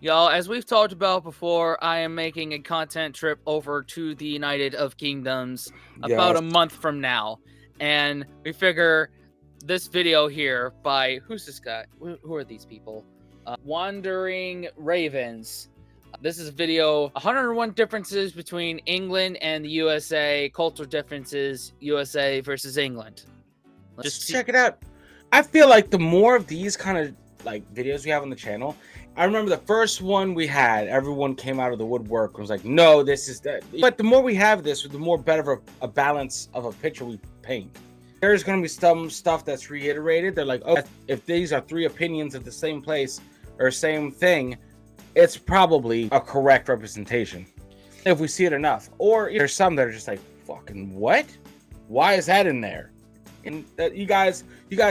Y'all, as we've talked about before, I am making a content trip over to the United of Kingdoms about Yes. a month from now. And we figure this video here by, who's this guy? Who are these people? Wandering Ravens. This is a video, 101 differences between England and the USA, cultural differences, USA versus England. Just check it out. I feel like the more of these kind of like videos we have on the channel, I remember the first one we had, everyone came out of the woodwork and was like, no, this is that. But the more we have this, the more better of a balance of a picture we paint. There's going to be some stuff that's reiterated. They're like, oh, if these are three opinions of the same place or same thing, it's probably a correct representation if we see it enough. Or there's some that are just like, fucking what? Why is that in there? And you guys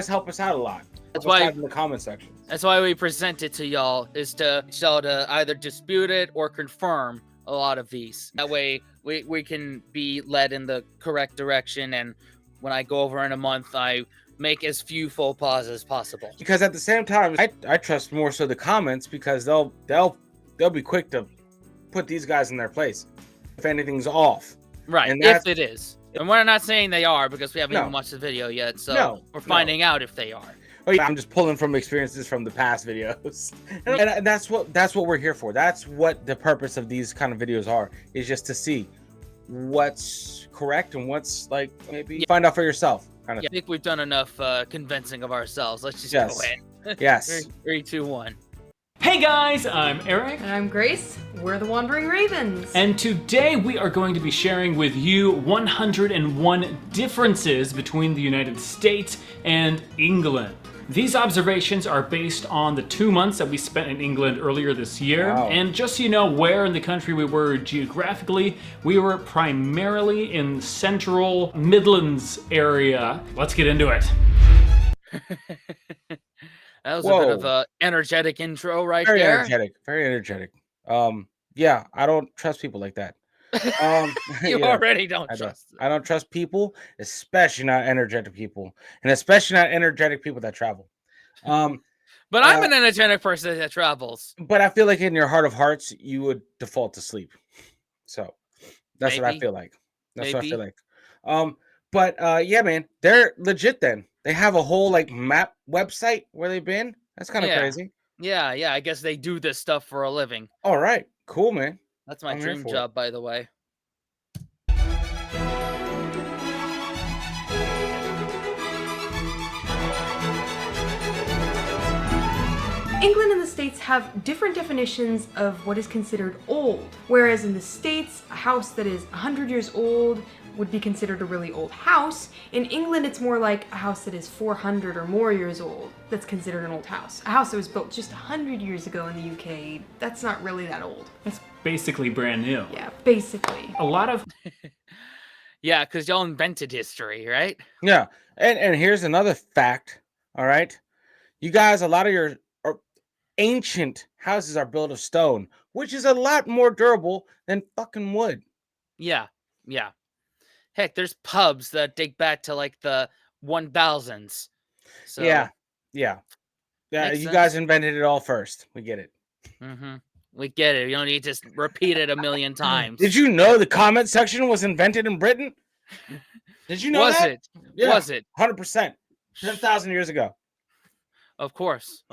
help us out a lot. That's why in the comment section. That's why we present it to y'all, is to y'all to either dispute it or confirm a lot of these. That way we can be led in the correct direction, and when I go over in a month, I make as few faux pas as possible. Because at the same time, I trust more so the comments, because they'll be quick to put these guys in their place if anything's off. Right, and if it is. And we're not saying they are, because we haven't even watched the video yet, so we're finding out if they are. Oh, yeah, I'm just pulling from experiences from the past videos. And that's what we're here for. That's what the purpose of these kind of videos are, is just to see what's correct and what's like, maybe find out for yourself. Kind of. I think we've done enough convincing of ourselves. Let's just go in. Yes. 3, 2, 1. Hey guys, I'm Eric. And I'm Grace. We're the Wandering Ravens. And today we are going to be sharing with you 101 differences between the United States and England. These observations are based on the 2 months that we spent in England earlier this year. Wow. And just so you know where in the country we were geographically, we were primarily in central Midlands area. Let's get into it. That was a bit of an energetic intro right there. Very energetic. Yeah, I don't trust people like that. You already don't trust them. I don't trust people, especially not energetic people, and especially not energetic people that travel. But I'm an energetic person that travels. But I feel like in your heart of hearts, you would default to sleep. So that's what I feel like. That's what I feel like. But yeah, man, they're legit then. They have a whole like map website where they've been. That's kind of crazy. Yeah, I guess they do this stuff for a living. All right, cool, man. That's my dream job, by the way. England and the States have different definitions of what is considered old. Whereas in the States, a house that is 100 years old would be considered a really old house. In England, it's more like a house that is 400 or more years old that's considered an old house. A house that was built just 100 years ago in the UK, that's not really that old. It's basically brand new. Yeah, basically. A lot of... Yeah, because y'all invented history, right? Yeah, and here's another fact, all right? You guys, a lot of your ancient houses are built of stone, which is a lot more durable than fucking wood. Yeah. Heck, there's pubs that date back to like the 1000s. So yeah. You guys invented it all first. We get it. We get it. You don't need to repeat it a million times. Did you know the comment section was invented in Britain? Did you know that? It? Yeah. Was it? 100%. 10,000 years ago. Of course.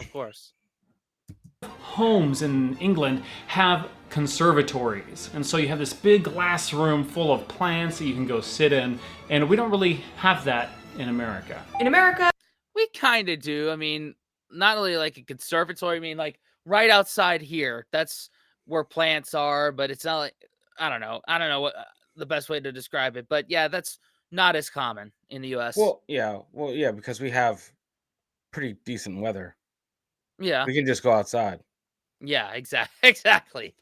Homes in England have conservatories, and so you have this big glass room full of plants that you can go sit in, and we don't really have that in America. In America, we kind of do. I mean, not only like a conservatory, I mean like right outside here, that's where plants are, but it's not like, I don't know what the best way to describe it, but yeah, that's not as common in the US. Well, yeah, because we have pretty decent weather. Yeah. We can just go outside. Yeah, exactly.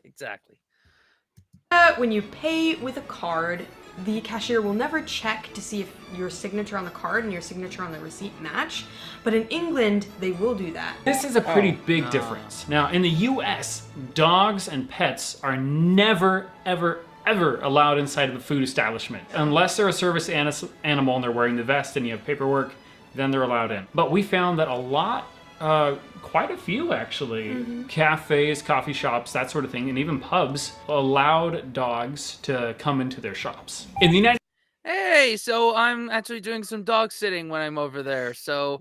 When you pay with a card, the cashier will never check to see if your signature on the card and your signature on the receipt match. But in England, they will do that. This is a pretty big difference. Now, in the US, dogs and pets are never, ever allowed inside of a food establishment. Unless they're a service animal and they're wearing the vest and you have paperwork, then they're allowed in. But we found that a lot Quite a few, actually. Cafes, coffee shops, that sort of thing, and even pubs allowed dogs to come into their shops. In the United Hey, so I'm actually doing some dog sitting when I'm over there. So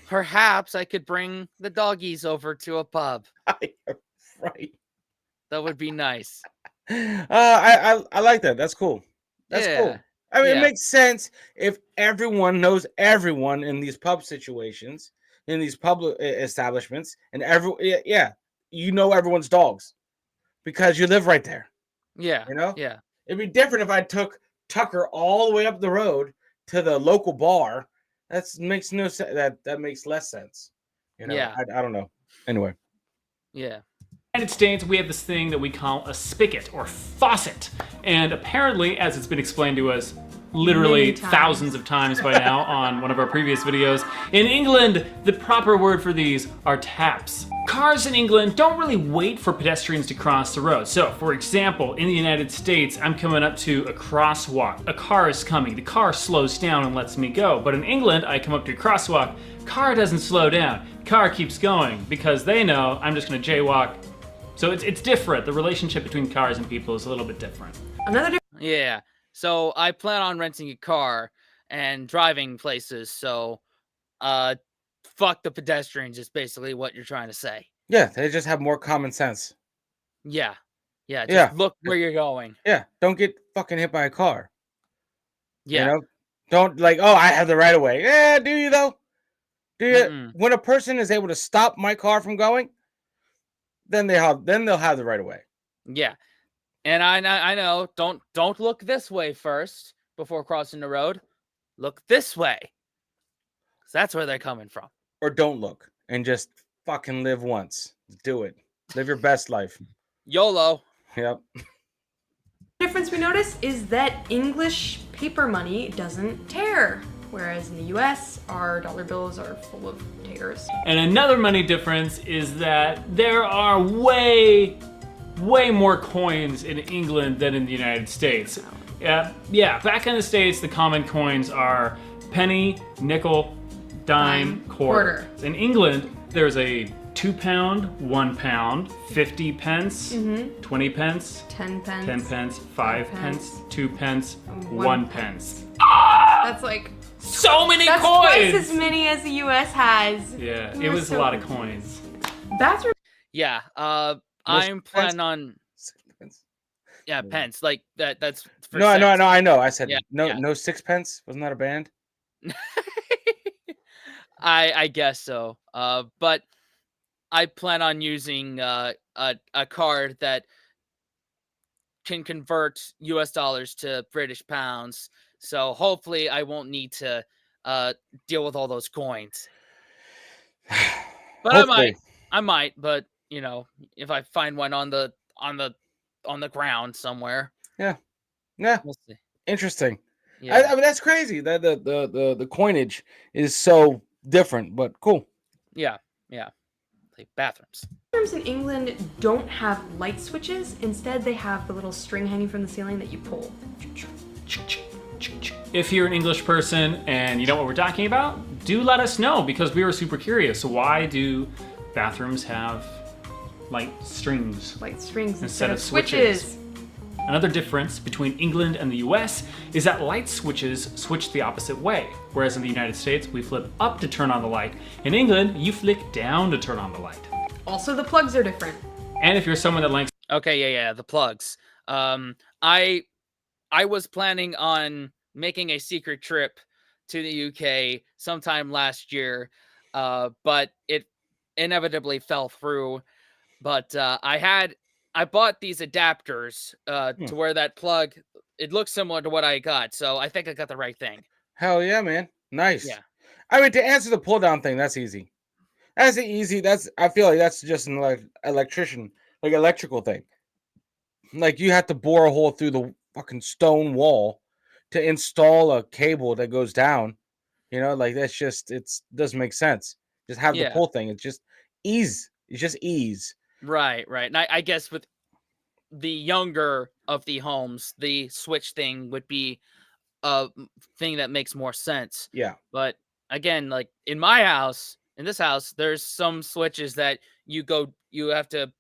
perhaps I could bring the doggies over to a pub. Right. That would be nice. I like that. That's cool. That's Yeah. cool. I mean, it Yeah. makes sense if everyone knows everyone in these pub situations, in these public establishments, and yeah, you know everyone's dogs because you live right there. Yeah. You know, Yeah. it'd be different if I took Tucker all the way up the road to the local bar. That makes no sense. That makes less sense. You know, Yeah. I don't know. Anyway. Yeah. United States, we have this thing that we call a spigot or faucet. And apparently, as it's been explained to us literally Many times. thousands of times by now on one of our previous videos, in England, the proper word for these are taps. Cars in England don't really wait for pedestrians to cross the road. So, for example, in the United States, I'm coming up to a crosswalk. A car is coming. The car slows down and lets me go. But in England, I come up to a crosswalk. Car doesn't slow down. Car keeps going because they know I'm just going to jaywalk. So it's different. The relationship between cars and people is a little bit different. Another Yeah. So I plan on renting a car and driving places. So, fuck the pedestrians is basically what you're trying to say. Yeah, they just have more common sense. Yeah. Yeah. Yeah. Just look where you're going. Yeah, don't get fucking hit by a car. You Yeah. know, don't like, oh, I have the right of way. Yeah, do you though? Do you? Mm-mm. When a person is able to stop my car from going, then they'll have the right of way. Yeah. And I know. Don't look this way first before crossing the road. Look this way. 'Cause that's where they're coming from. Or don't look and just fucking live once. Do it. Live your best life. YOLO. Yep. difference we notice is that English paper money doesn't tear, whereas in the US, our dollar bills are full of tears. And another money difference is that there are way more coins in England than in the United States. Yeah, back in the States, the common coins are penny, nickel, dime, quarter. In England, there's a £2, £1, 50 pence, 20 pence, 10 pence. 10 pence, 5 pence, 2 pence, 1 pence. That's like So many that's coins! twice as many as the US has. Yeah, it We're was a so lot of confused. coins. Bathroom Yeah. Most I'm pence- planning on Sixpence. pence like that. That's for No, I cents. know. I said Yeah, no, yeah. no sixpence. Wasn't that a band? I guess so. But I plan on using a card that can convert US dollars to British pounds. So hopefully I won't need to deal with all those coins. But Hopefully. I might, but you know, if I find one on the ground somewhere, Yeah. we'll see. Interesting. Yeah. I mean, that's crazy. That the coinage is so different, but cool. Yeah. Like bathrooms. in England don't have light switches. Instead, they have the little string hanging from the ceiling that you pull. If you're an English person and you know what we're talking about, do let us know because we were super curious. Why do bathrooms have light strings? Light strings Instead instead of of switches. Another difference between England and the US is that light switches switch the opposite way. Whereas in the United States, we flip up to turn on the light. In England, you flick down to turn on the light. Also, the plugs are different. And if you're someone that likes Okay, yeah, the plugs. I was planning on making a secret trip to the UK sometime last year, but it inevitably fell through. But I bought these adapters to where that plug, it looks similar to what I got, so I think I got the right thing. Hell yeah, man. Nice. Yeah. I mean, to answer the pull down thing, that's easy. That's easy. I feel like that's just an electrical thing. Like you have to bore a hole through the fucking stone wall to install a cable that goes down. You know, like that's just doesn't make sense. Just have the Yeah. pull thing. It's just ease. It's just ease. Right. And I guess with the younger of the homes, the switch thing would be a thing that makes more sense. Yeah. But again, like in my house, in this house, there's some switches that you have to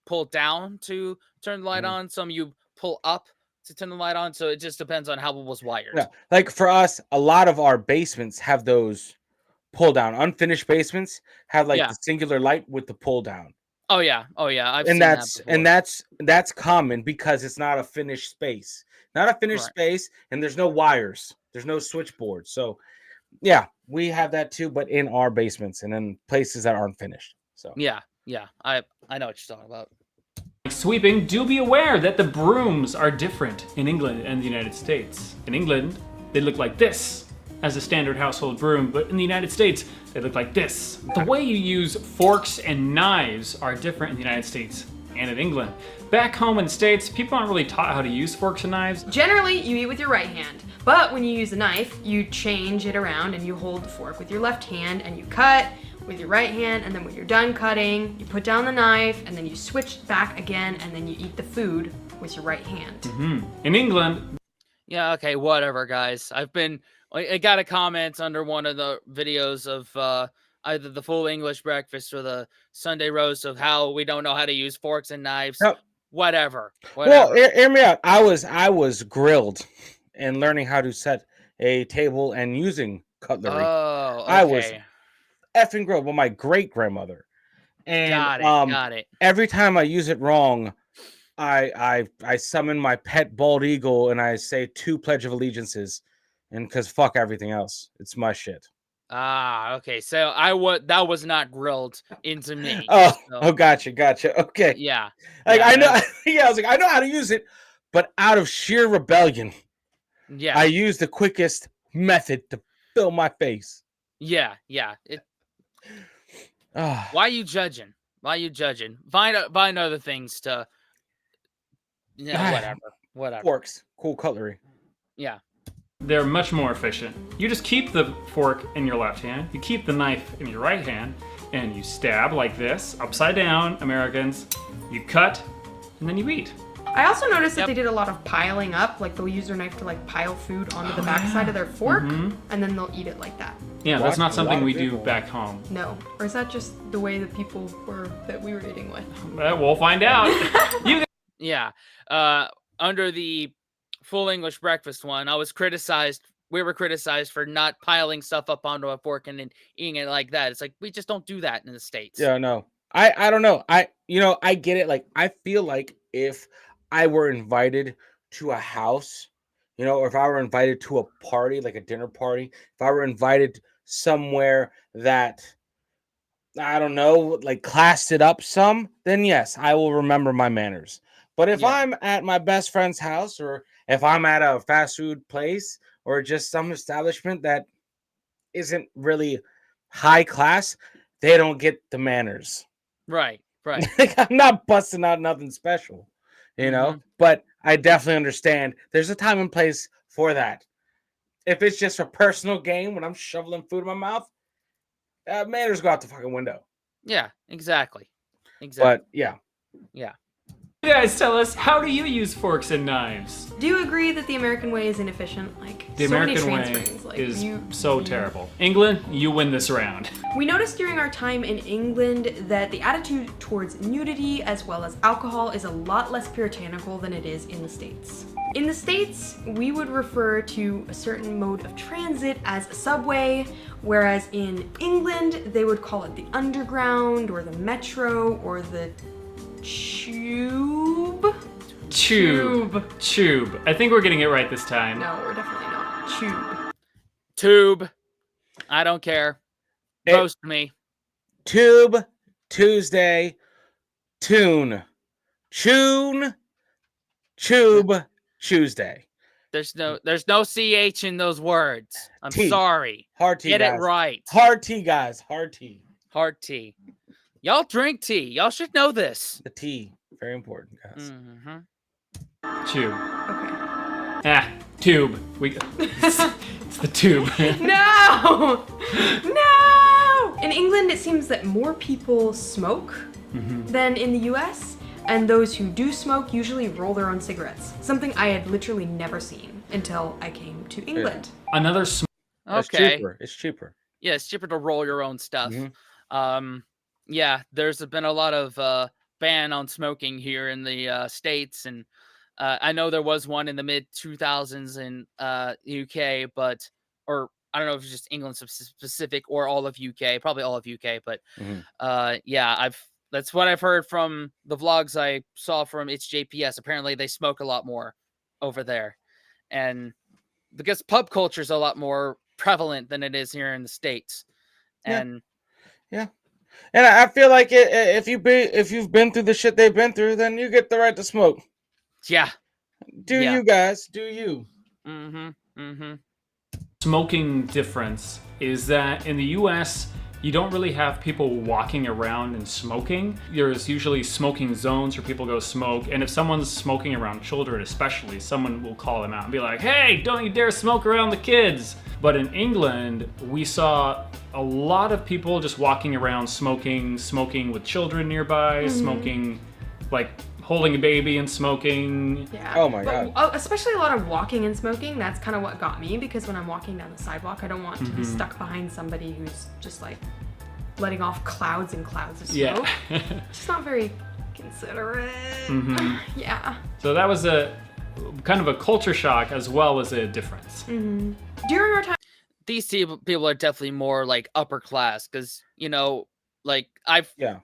pull down to turn the light on. Some you pull up to turn the light on. So it just depends on how it was wired. Yeah, like for us, a lot of our basements have those pull down. Unfinished basements have like Yeah. the singular light with the pull down. Oh yeah. I've And seen that's that before. and that's common because it's not a finished space. Not a finished Right. space, and there's no wires. There's no switchboard. So yeah, we have that too, but in our basements and in places that aren't finished. So Yeah. I know what you're talking about. Sweeping, do be aware that the brooms are different in England and the United States. In England, they look like this as a standard household broom, but in the United States, they look like this. The way you use forks and knives are different in the United States and in England. Back home in the States, people aren't really taught how to use forks and knives. Generally, you eat with your right hand, but when you use a knife, you change it around and you hold the fork with your left hand and you cut with your right hand, and then when you're done cutting, you put down the knife and then you switch back again and then you eat the food with your right hand. In England, Yeah, okay, whatever, guys. I got a comment under one of the videos of either the full English breakfast or the Sunday roast of how we don't know how to use forks and knives. Yep. Whatever. Well, hear me out. I was grilled and learning how to set a table and using cutlery. Oh, okay. I was effing grilled with my great grandmother. And Got it. every time I use it wrong, I summon my pet bald eagle and I say 2 Pledge of Allegiances, and because fuck everything else, it's my shit. Okay. So that was not grilled into me. Oh, gotcha. Okay. Yeah. Like Yeah, I know, yeah. I was like, I know how to use it, but out of sheer rebellion, Yeah. I use the quickest method to fill my face. Yeah. Why are you judging? Find other things to. Yeah. Whatever. Forks, cool cutlery. Yeah. they're much more efficient. You just keep the fork in your left hand, you keep the knife in your right hand, and you stab like this, upside down, Americans. You cut, and then you eat. I also noticed that they did a lot of piling up, like they'll use their knife to like pile food onto the backside of their fork, and then they'll eat it like that. Yeah, that's not A something lot we of do people. back home. No, or is that just the way that people were that we were eating with? We'll find out. You Yeah. Under the full English breakfast one, we were criticized for not piling stuff up onto a fork and then eating it like that. It's like, we just don't do that in the States. Yeah, no. I don't know. I get it. Like, I feel like if I were invited to a house, or if I were invited to a party, like a dinner party, if I were invited somewhere that, I don't know, like classed it up some, then yes, I will remember my manners. But if Yeah. I'm at my best friend's house, or if I'm at a fast food place, or just some establishment that isn't really high class, they don't get the manners. Right. Like, I'm not busting out nothing special, Mhm. but I definitely understand there's a time and place for that. If it's just a personal game when I'm shoveling food in my mouth, manners go out the fucking window. Yeah, exactly. But yeah, Yeah. You guys tell us, how do you use forks and knives? Do you agree that the American way is inefficient? Like The so many American way transferings, like, is you- so terrible. England, you win this round. We noticed during our time in England that the attitude towards nudity as well as alcohol is a lot less puritanical than it is in the States. In the States, we would refer to a certain mode of transit as a subway, whereas in England, they would call it the underground or the metro or the tube. Tube. I think we're getting it right this time. No, we're definitely not. Tube. I don't care. Roast me. Tube, Tuesday, tune, tube, Tuesday. There's no CH in those words. I'm T. sorry. Hard tea, Get guys. it right. Hard tea, guys. Hard tea. Hard tea. Y'all drink tea. Y'all should know this. The tea, very important, guys. Mm-hmm. Tube. Okay. Tube. It's the tube. No! No! In England, it seems that more people smoke than in the US, and those who do smoke usually roll their own cigarettes. Something I had literally never seen until I came to England. Another It's Okay. cheaper. It's cheaper. Yeah, it's cheaper to roll your own stuff. Yeah, there's been a lot of ban on smoking here in the States, and I know there was one in the mid 2000s in UK, but or I don't know if it's just England specific or all of UK, probably all of UK, but Mhm. yeah, that's what I've heard from the vlogs I saw from It's JPS. Apparently, they smoke a lot more over there, and because pub culture is a lot more prevalent than it is here in the States, Yeah, and yeah. And I feel like if you've been through the shit they've been through, then you get the right to smoke. yeah, Do yeah. you guys? Do you? Mm-hmm. Mm-hmm. Smoking difference is that in the US, you don't really have people walking around and smoking. There's usually smoking zones where people go smoke, and if someone's smoking around children especially, someone will call them out and be like, hey, don't you dare smoke around the kids. But in England, we saw a lot of people just walking around smoking with children nearby, smoking, like holding a baby and smoking. Yeah. Oh my But, God. especially a lot of walking and smoking. That's kind of what got me, because when I'm walking down the sidewalk, I don't want to be stuck behind somebody who's just like letting off clouds and clouds of smoke. Yeah. It's not very considerate. Yeah. So that was a kind of a culture shock as well as a difference. During our time, These people are definitely more like upper class because like Yeah.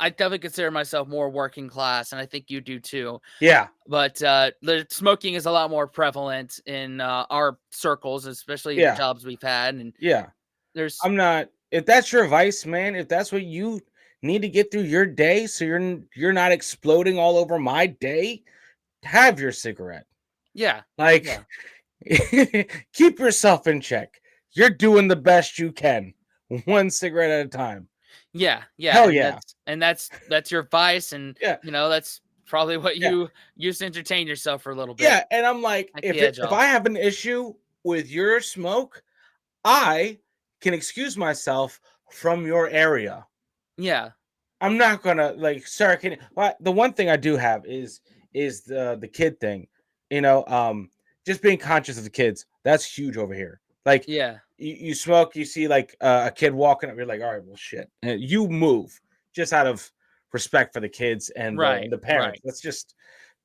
I definitely consider myself more working class, and I think you do too. Yeah. But the smoking is a lot more prevalent in our circles, especially the Yeah. jobs we've had. And Yeah. there's I'm not. If that's your vice, man, if that's what you need to get through your day, so you're not exploding all over my day, have your cigarette. yeah, Like, yeah, keep yourself in check. You're doing the best you can, one cigarette at a time. yeah, Hell and yeah. that's your vice, and Yeah. that's probably what Yeah. you use to entertain yourself for a little bit. Yeah, and I'm like, Take the edge if off. I have an issue with your smoke, I can excuse myself from your area. Yeah, I'm not gonna like, sir. The one thing I do have is the kid thing. Just being conscious of the kids. That's huge over here. Like, yeah, you smoke, you see like a kid walking up, you're like, all right, well, shit. And you move just out of respect for the kids and right, the parents. right. That's just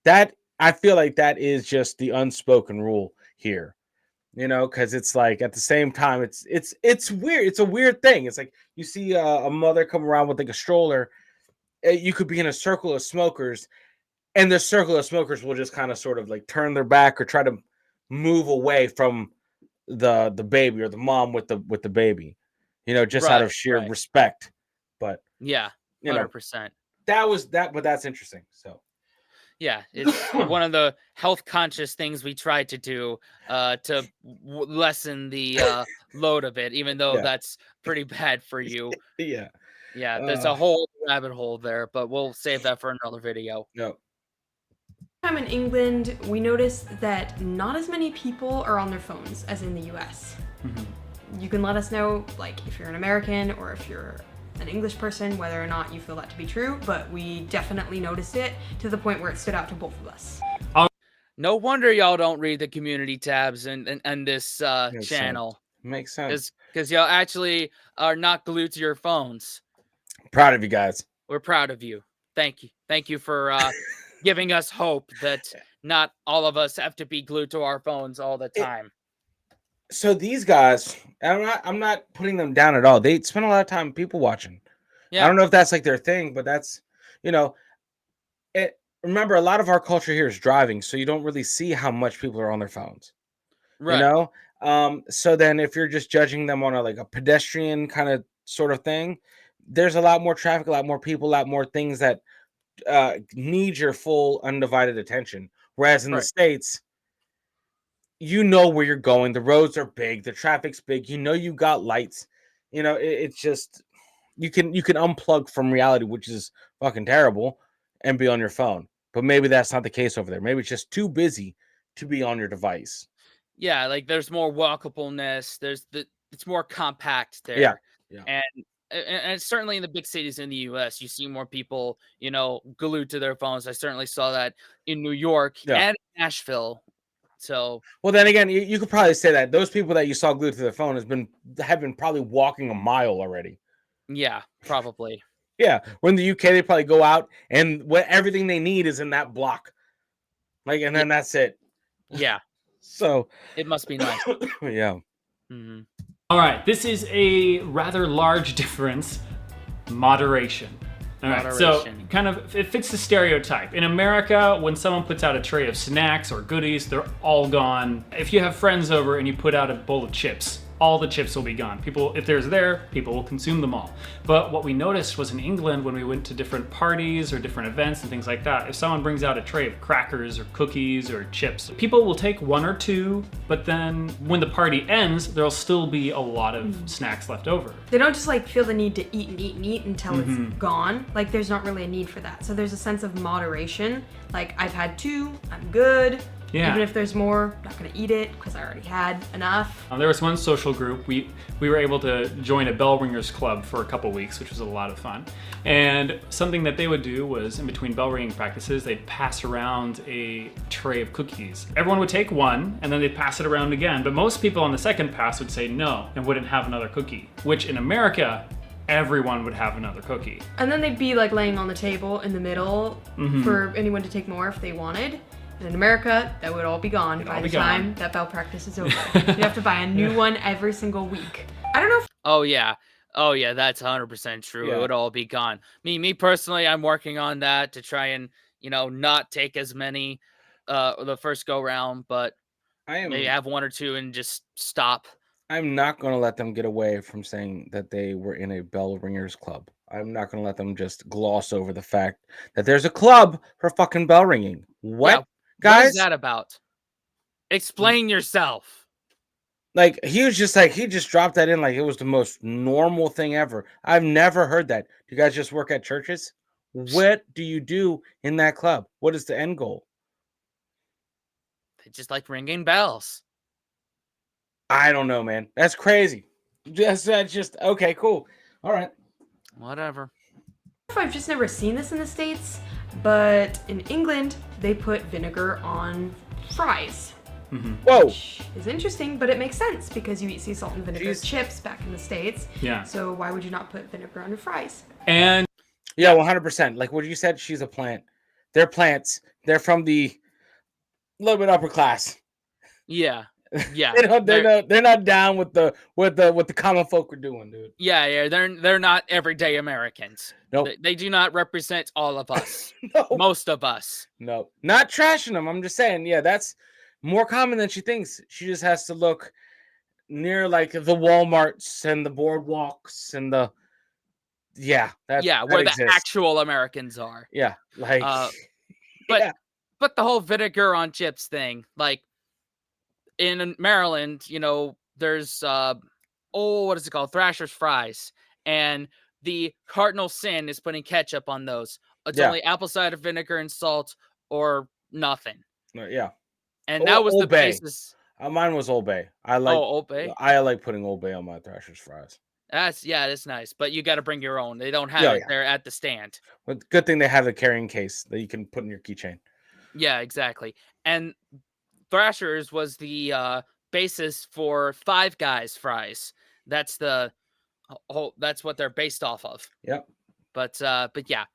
that. I feel like that is just the unspoken rule here. Because it's like at the same time, it's weird. It's a weird thing. It's like you see a mother come around with like a stroller. You could be in a circle of smokers, and the circle of smokers will just kind of sort of like turn their back or try to move away from the baby or the mom with the baby, just out Right, of sheer right. respect. But Yeah, you know 100%. but that's interesting. So Yeah, it's one of the health conscious things we try to do to lessen the load of it, even though yeah, that's pretty bad for you. yeah. Yeah, there's a whole rabbit hole there, but we'll save that for another video. No. time in England, we noticed that not as many people are on their phones as in the US. You can let us know, like, if you're an American or if you're an English person, whether or not you feel that to be true, but we definitely noticed it to the point where it stood out to both of us. No wonder y'all don't read the community tabs and this Makes channel, Makes sense. because y'all actually are not glued to your phones. Proud of you guys. We're proud of you. Thank you for giving us hope that not all of us have to be glued to our phones all the time. So these guys, I'm not putting them down at all. They spend a lot of time people watching. Yeah. I don't know if that's like their thing, but that's remember, a lot of our culture here is driving, so you don't really see how much people are on their phones. Right. So then if you're just judging them on a pedestrian kind of sort of thing, there's a lot more traffic, a lot more people, a lot more things that need your full undivided attention. Whereas in the Right. States, where you're going, the roads are big, the traffic's big, you got lights, it's just you can unplug from reality, which is fucking terrible, and be on your phone. But maybe that's not the case over there. Maybe it's just too busy to be on your device. Yeah, like there's more walkableness. It's more compact there. Yeah. Yeah. And certainly in the big cities in the US, you see more people, glued to their phones. I certainly saw that in New York Yeah. and Nashville. So, Well, then again, you could probably say that those people that you saw glued to their phone have been probably walking a mile already. Yeah, probably. Yeah, when in the UK they probably go out and everything they need is in that block, like, and Yeah. then that's it. Yeah, So, it must be nice. yeah, Hmm. All right, this is a rather large difference. Moderation. All right, so Moderation. kind of it fits the stereotype. In America, when someone puts out a tray of snacks or goodies, they're all gone. If you have friends over and you put out a bowl of chips, all the chips will be gone. People, if there's there, people will consume them all. But what we noticed was in England, when we went to different parties or different events and things like that, if someone brings out a tray of crackers or cookies or chips, people will take one or two, but then when the party ends, there'll still be a lot of snacks left over. They don't just like feel the need to eat and eat and eat until it's gone. Like there's not really a need for that. So there's a sense of moderation. Like I've had two, I'm good. Yeah. Even if there's more, I'm not gonna eat it because I already had enough. There was one social group. We were able to join a bell ringers club for a couple weeks, which was a lot of fun. And something that they would do was, in between bell ringing practices, they'd pass around a tray of cookies. Everyone would take one, and then they'd pass it around again. But most people on the second pass would say no and wouldn't have another cookie, which in America, everyone would have another cookie. And then they'd be like laying on the table in the middle for anyone to take more if they wanted. And in America, that would all be gone by the time that bell practice is over. You have to buy a new one every single week. I don't know if Oh yeah, that's 100% true. Yeah. It would all be gone. Me personally, I'm working on that to try and not take as many the first go round, but maybe have one or two and just stop. I'm not going to let them get away from saying that they were in a bell ringers club. I'm not going to let them just gloss over the fact that there's a club for fucking bell ringing. What, Yeah, guys? what is that about? Explain yourself. Like, he was just like, he just dropped that in like it was the most normal thing ever. I've never heard that. Do you guys just work at churches? What do you do in that club? What is the end goal? They just like ringing bells. I don't know, man. That's crazy. That's just okay, cool. All right. Whatever. I've just never seen this in the States, but in England, they put vinegar on fries. Whoa. Which is interesting, but it makes sense because you eat sea salt and vinegar Jeez. chips back in the States. Yeah. So why would you not put vinegar on your fries? And Yeah, 100%. Like what you said, she's a plant. They're plants. They're from the little bit upper class. Yeah. Yeah. They're not down with the what the common folk are doing, dude. Yeah. They're not everyday Americans. Nope. They do not represent all of us. No. Most of us. No. Not trashing them. I'm just saying, yeah, that's more common than she thinks. She just has to look near like the Walmarts and the boardwalks and the that where exists. the actual Americans are. Yeah, like But yeah. but the whole vinegar on chips thing, like in Maryland, there's what is it called? Thrasher's fries. And the cardinal sin is putting ketchup on those. It's only apple cider vinegar and salt or nothing. Yeah. And that was Old the Bay. basis. Mine was Old Bay. I like Old Bay. I like putting Old Bay on my Thrasher's fries. That's nice. But you got to bring your own. They don't have it there at the stand. But good thing they have a carrying case that you can put in your keychain. Yeah, exactly. And Thrasher's was the basis for Five Guys fries. That's the whole. That's what they're based off of. Yep. But yeah,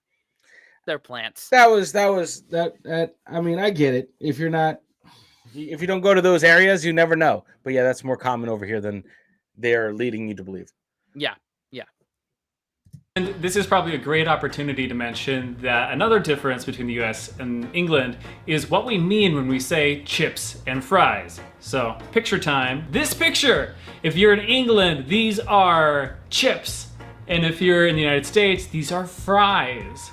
they're plants. That was that. I mean, I get it. If you don't go to those areas, you never know. But yeah, that's more common over here than they're leading you to believe. Yeah. And this is probably a great opportunity to mention that another difference between the US and England is what we mean when we say chips and fries. So, picture time. This picture! If you're in England, these are chips. And if you're in the United States, these are fries.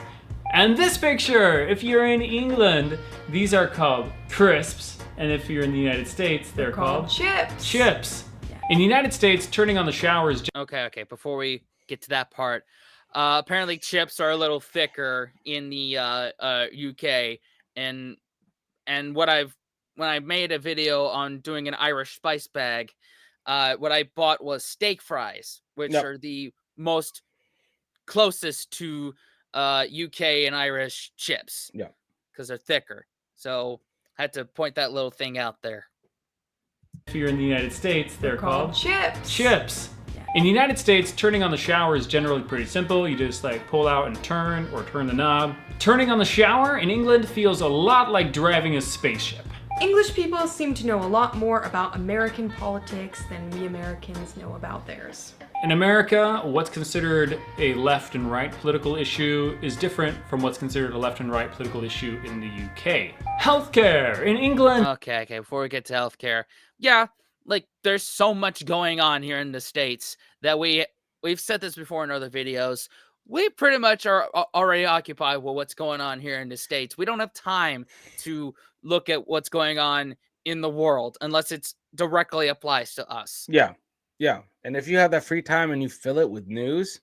And this picture, if you're in England, these are called crisps. And if you're in the United States, they're called chips. Chips. In the United States, turning on the shower is Okay. Before we get to that part, apparently chips are a little thicker in the UK, and when I made a video on doing an Irish spice bag, what I bought was steak fries, which are the most closest to UK and Irish chips. Yeah, because they're thicker. So I had to point that little thing out there. If you're in the United States, they're called chips. Chips. In the United States, turning on the shower is generally pretty simple. You just like pull out and turn, or turn the knob. Turning on the shower in England feels a lot like driving a spaceship. English people seem to know a lot more about American politics than we Americans know about theirs. In America, what's considered a left and right political issue is different from what's considered a left and right political issue in the UK. Healthcare in England. Okay, before we get to healthcare, yeah, like there's so much going on here in the States that we've said this before in other videos. We pretty much are already occupied with what's going on here in the States. We don't have time to look at what's going on in the world unless it's directly applies to us. Yeah. Yeah. And if you have that free time and you fill it with news,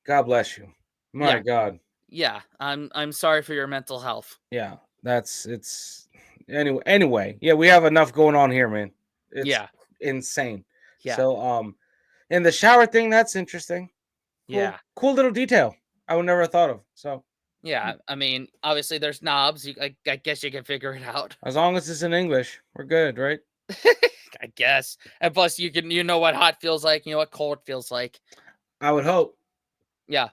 God bless you. My Yeah. God. Yeah, I'm sorry for your mental health. Yeah. It's anyway. Yeah, we have enough going on here, man. It's Yeah. insane. Yeah. So and the shower thing, that's interesting. Cool, Yeah. cool little detail. I would never have thought of. So Yeah, I mean, obviously there's knobs. I guess you can figure it out. as long as it's in English, we're good, right? I guess. And plus you know what hot feels like, you know what cold feels like. I would hope. Yeah.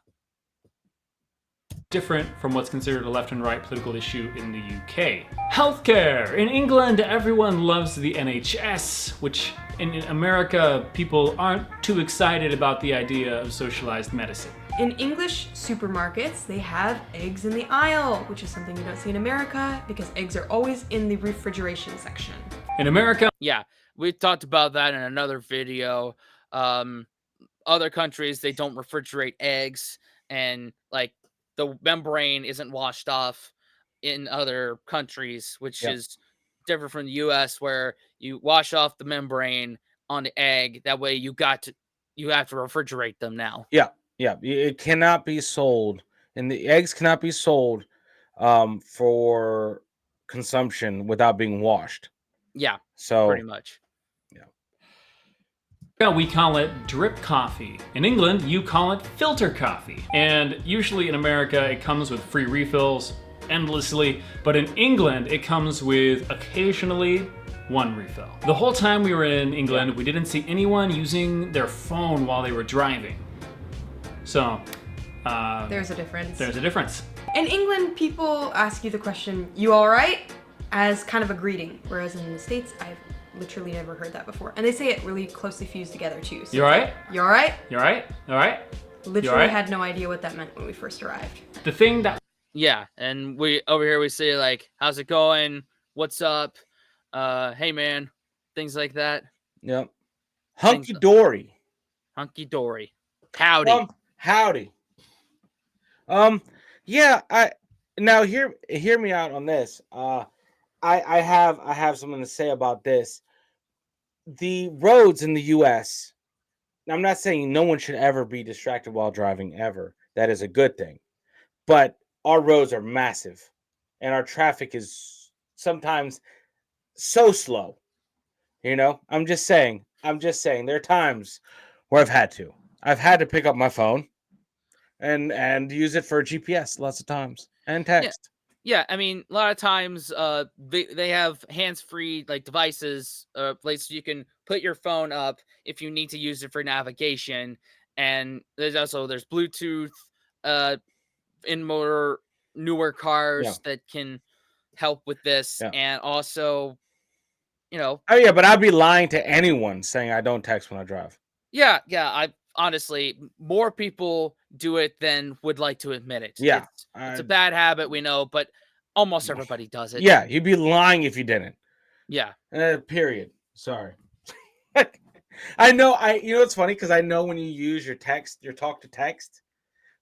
Different from what's considered a left and right political issue in the UK. Healthcare. In England, everyone loves the NHS, which in America, people aren't too excited about the idea of socialized medicine. In English supermarkets, they have eggs in the aisle, which is something you don't see in America because eggs are always in the refrigeration section. In America, Yeah, we talked about that in another video. Other countries, they don't refrigerate eggs, and like the membrane isn't washed off in other countries, which Yep. is different from the US, where you wash off the membrane on the egg. That way you have to refrigerate them now. Yeah. Yeah. It cannot be sold, and the eggs cannot be sold for consumption without being washed. Yeah, So pretty much. we call it drip coffee. In England, you call it filter coffee. And usually in America, it comes with free refills endlessly, but in England, it comes with occasionally one refill. The whole time we were in England, we didn't see anyone using their phone while they were driving. So, There's a difference. there's a difference. In England, people ask you the question, "You all right?" as kind of a greeting, whereas in the States, I've literally never heard that before. And they say it really closely fused together too. So You all right? You all right? You all right? All right? Literally all right? had no idea what that meant when we first arrived. The thing that Yeah, and we over here we say like, "How's it going? What's up? Hey man," things like that. Yep. Hunky dory. Hunky dory. Howdy. Howdy. Yeah, I now hear me out on this. I have something to say about this. The roads in the US. Now, I'm not saying no one should ever be distracted while driving ever. That is a good thing. But our roads are massive and our traffic is sometimes so slow. You know, I'm just saying there are times where I've had to pick up my phone and use it for GPS lots of times and text. Yeah, I mean, a lot of times they have hands-free like devices, places you can put your phone up if you need to use it for navigation. And there's Bluetooth in more newer cars that can help with this. Yeah. And also, you know, Oh yeah, but I'd be lying to anyone saying I don't text when I drive. yeah, I honestly, more people do it than would like to admit it. Yeah, It's a bad habit, we know, but almost everybody does it. Yeah, you'd be lying if you didn't. Yeah. Period. Sorry. I know. You know it's funny because I know when you use your talk to text,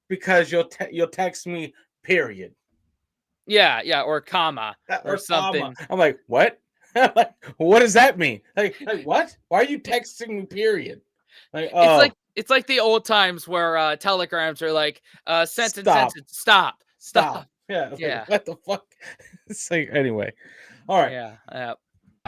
because you'll text me period. Yeah, or comma or something. Comma. I'm like, what? Like, what does that mean? Like what? Why are you texting me period? Like, oh. It's like the old times where telegrams are like sentence, stop. Yeah. Yeah. Like, what the fuck? It's like, anyway. All right. Yeah.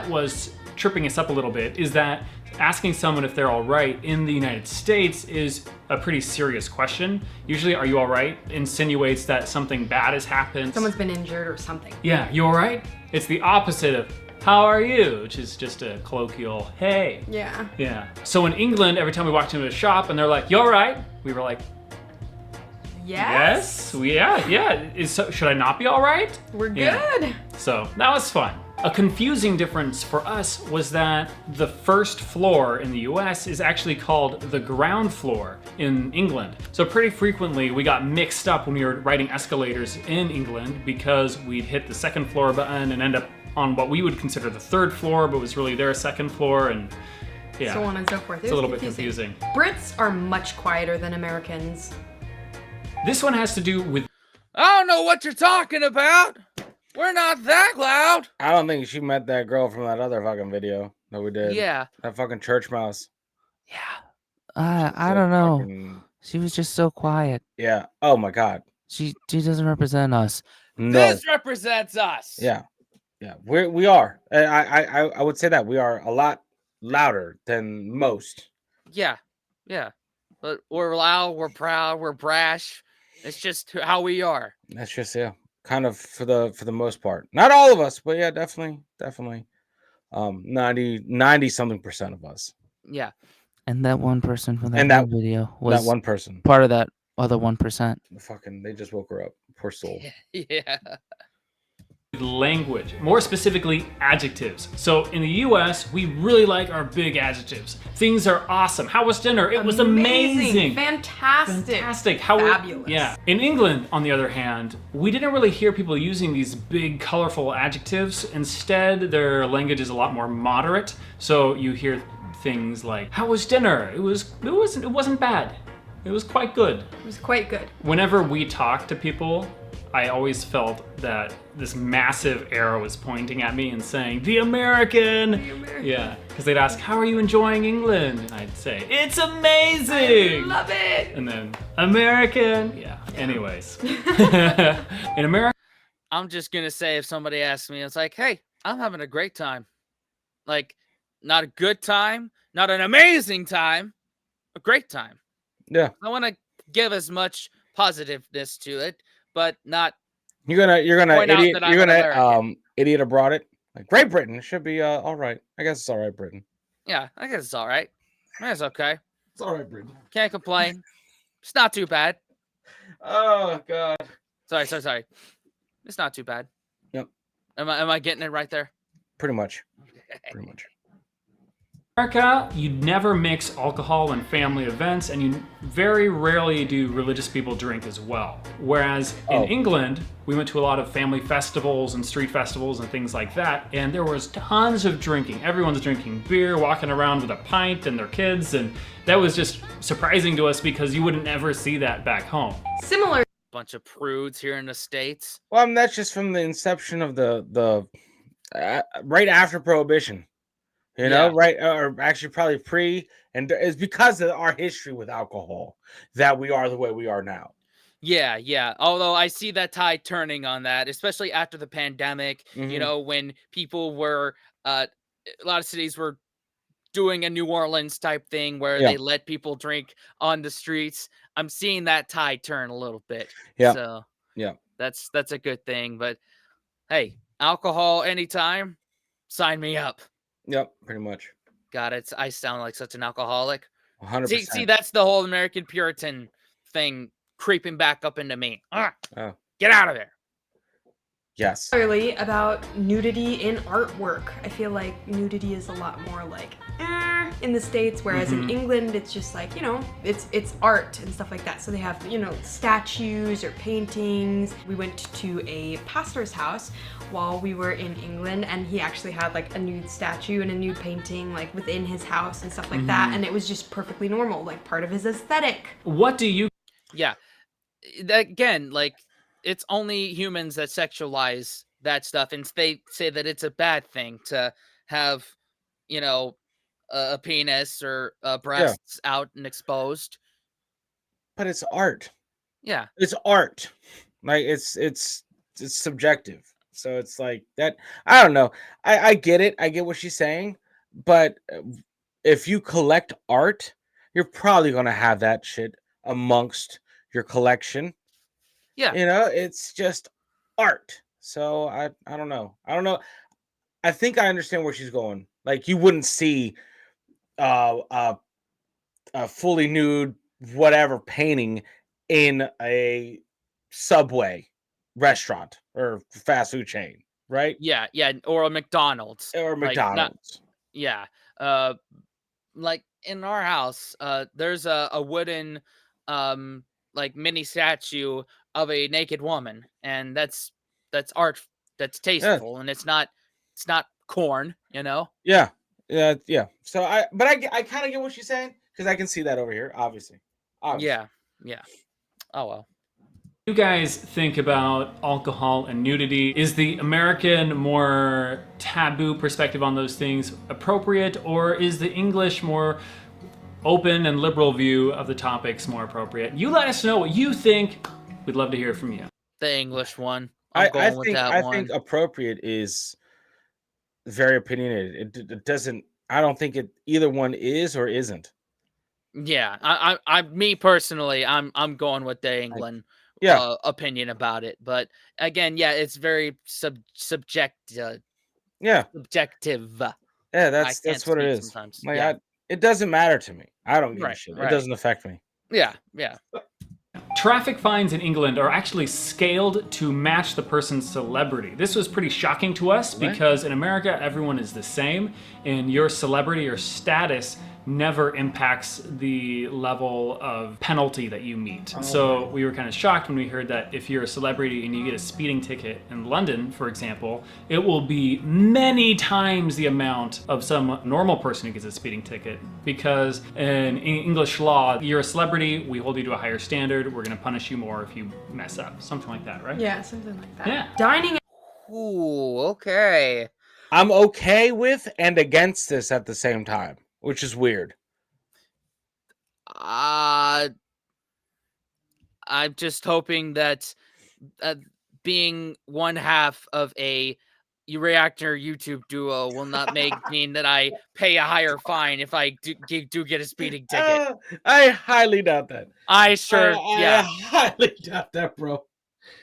was tripping us up a little bit is that asking someone if they're all right in the United States is a pretty serious question. Usually, "Are you all right?" insinuates that something bad has happened. Someone's been injured or something. Yeah, you all right? It's the opposite of, how are you? Which is just a colloquial, hey. Yeah. Yeah. So in England, every time we walked into a shop and they're like, you all right? We were like, Yes. yeah. Should I not be all right? We're good. Yeah. So that was fun. A confusing difference for us was that the first floor in the US is actually called the ground floor in England. So pretty frequently we got mixed up when we were riding escalators in England because we'd hit the second floor button and end up on what we would consider the third floor, but was really their second floor, and yeah. So on and so forth. It's a little bit confusing. Brits are much quieter than Americans. This one has to do with... I don't know what you're talking about. We're not that loud. I don't think she met that girl from that other fucking video that we did. Yeah. That fucking church mouse. Yeah. I don't know. Fucking... She was just so quiet. Yeah. Oh my god. She doesn't represent us. No. This represents us. Yeah. Yeah. We are. I would say that we are a lot louder than most. Yeah. But we're loud, we're proud, we're brash. It's just how we are. That's just kind of for the most part. Not all of us, but yeah, definitely. 90 something percent of us. Yeah. And that one person from And that that- one video was That one person. part of that other 1%. They just woke her up. Poor soul. Yeah. language, more specifically adjectives. So in the US, we really like our big adjectives. Things are awesome. How was dinner? It was amazing. Fantastic. Fabulous. Yeah. In England, on the other hand, we didn't really hear people using these big, colorful adjectives. Instead, their language is a lot more moderate. So you hear things like, how was dinner? It wasn't bad. It was quite good. It was quite good. Whenever we talk to people, I always felt that this massive arrow was pointing at me and saying, the American! Yeah, because they'd ask, how are you enjoying England? And I'd say, it's amazing! I love it! And then, American! Yeah, anyways. In America, I'm just gonna say, if somebody asks me, it's like, hey, I'm having a great time. Like, not a good time, not an amazing time, a great time. Yeah. I want to give as much positiveness to it, but not. You're gonna point out idiot. that I'm You're an gonna American. idiot abroad it. Like Great Britain should be all right. I guess it's all right, Britain. Yeah, I guess it's all right. It's okay. It's all right, Britain. Can't complain. It's not too bad. Oh god. Sorry. It's not too bad. Yep. Am I getting it right there? Pretty much. Pretty much. America, you never mix alcohol and family events, and you very rarely do religious people drink as well. Whereas in England, we went to a lot of family festivals and street festivals and things like that, and there was tons of drinking. Everyone's drinking beer, walking around with a pint and their kids, and that was just surprising to us because you wouldn't ever see that back home. Similar. Bunch of prudes here in the States. Well, I mean, that's just from the inception of the right after Prohibition. You know, right? Or actually, probably pre, and it's because of our history with alcohol that we are the way we are now. Yeah. Although I see that tide turning on that, especially after the pandemic. You know, when people were, a lot of cities were doing a New Orleans type thing where they let people drink on the streets. I'm seeing that tide turn a little bit. Yeah. So yeah, that's a good thing. But hey, alcohol anytime, sign me up. Yep, pretty much. God, I sound like such an alcoholic. 100%. See, that's the whole American Puritan thing creeping back up into me. Get out of there. Yes. Clearly about nudity in artwork. I feel like nudity is a lot more like in the States, whereas in England it's just like, you know, it's art and stuff like that. So they have, you know, statues or paintings. We went to a pastor's house while we were in England, and he actually had like a nude statue and a nude painting like within his house and stuff like that, and it was just perfectly normal, like part of his aesthetic. What do you... Yeah. Again, like, it's only humans that sexualize that stuff, and they say that it's a bad thing to have, you know, a penis or breasts out and exposed. But it's art. Yeah, it's art. Like it's subjective. So it's like that. I don't know. I get it. I get what she's saying. But if you collect art, you're probably gonna have that shit amongst your collection. Yeah. You know, it's just art. So I don't know. I think I understand where she's going. Like you wouldn't see uh, uh, a fully nude whatever painting in a Subway restaurant or fast food chain, right? Yeah, yeah, or a McDonald's. Or Like not McDonald's. yeah. Uh like in our house, there's a wooden um like mini statue of a naked woman, and that's art, that's Yeah, tasteful, and it's not corn, you know? yeah, yeah. So I kind of get what she's saying because I can see that over here, obviously. Obviously. Yeah. Yeah. Oh well. You guys think about alcohol and nudity? Is the American more taboo perspective on those things appropriate, or is the English more open and liberal view of the topics more appropriate? You let us know what you think. We'd love to hear from you. The English one. I'm going with that I one. think appropriate is very opinionated. It doesn't. I don't think it either one is or isn't. Yeah, me personally, I'm going with the Like, England yeah, opinion about it. But again, yeah, it's very yeah, subjective. yeah. I can't That's what it speak is. sometimes. Like Yeah, it doesn't matter to me. I don't give a right, shit. It right. doesn't affect me. Yeah, yeah. Traffic fines in England are actually scaled to match the person's celebrity. This was pretty shocking to us because in America, everyone is the same, and your celebrity or status never impacts the level of penalty that you meet. So we were kind of shocked when we heard that if you're a celebrity and you get a speeding ticket in London, for example, it will be many times the amount of some normal person who gets a speeding ticket, because in English law, you're a celebrity, we hold you to a higher standard, we're going to punish you more if you mess up. Something like that, right? Yeah, something like that. Yeah. Dining Ooh, okay. I'm okay with and against this at the same time, which is weird. I'm just hoping that being one half of a reactor YouTube duo will not mean that I pay a higher fine if I do get a speeding ticket. I highly doubt that. I sure, I yeah, highly doubt that, bro.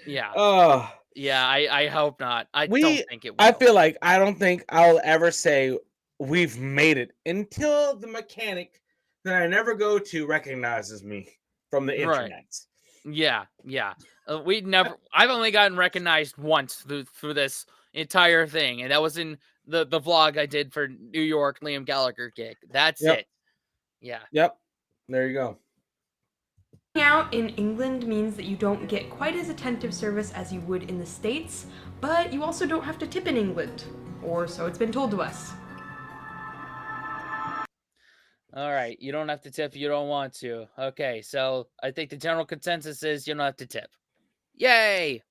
yeah, Oh, yeah. I hope not. I don't think it will. I feel like I don't think I'll ever say we've made it until the mechanic that I never go to recognizes me from the Right. internet. Yeah, yeah. I've only gotten recognized once through this entire thing, and that was in the vlog I did for New York Liam Gallagher gig. That's Yep. it. Yeah. Yep. There you go. out in England means that you don't get quite as attentive service as you would in the States, but you also don't have to tip in England, or so it's been told to us. All right, you don't have to tip if you don't want to. Okay, so I think the general consensus is you don't have to tip. Yay!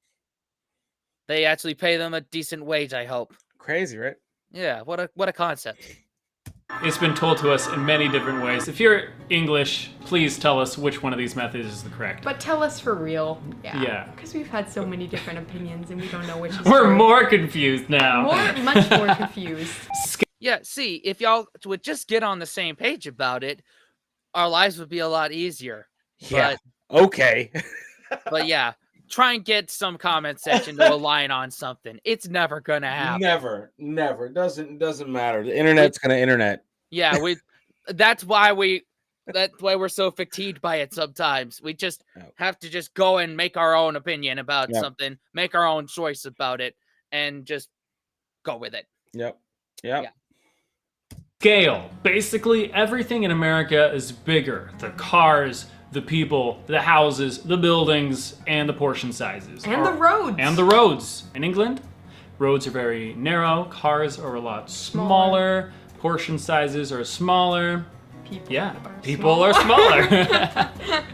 They actually pay them a decent wage, I hope. Crazy, right? Yeah, what a concept. It's been told to us in many different ways. If you're English, please tell us which one of these methods is the correct. But tell us for real. Yeah. Because we've had so many different opinions and we don't know which is We're correct. more confused now. Much more confused. Yeah, see, if y'all would just get on the same page about it, our lives would be a lot easier. Yeah. Okay. But yeah, try and get some comment section to align on something. It's never gonna happen. Never. It doesn't matter. The internet's gonna internet. Yeah, that's why we're so fatigued by it sometimes. We just have to just go and make our own opinion about something, make our own choice about it, and just go with it. Yep. Yeah. Scale. Basically, everything in America is bigger. The cars, the people, the houses, the buildings, and the portion sizes. And the roads. And the roads. In England, roads are very narrow, cars are a lot smaller, portion sizes are smaller. People are smaller.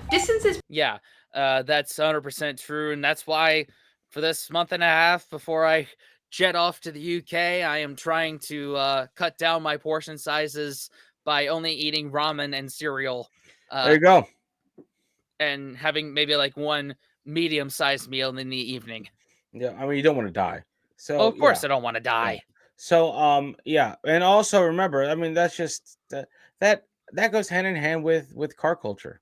Distances. Yeah, that's 100% true, and that's why for this month and a half before I jet off to the UK, I am trying to cut down my portion sizes by only eating ramen and cereal. There you go. And having maybe like one medium-sized meal in the evening. Yeah, I mean you don't want to die. So of course I don't want to die. Yeah. So yeah, and also remember, I mean that's just that goes hand in hand with car culture,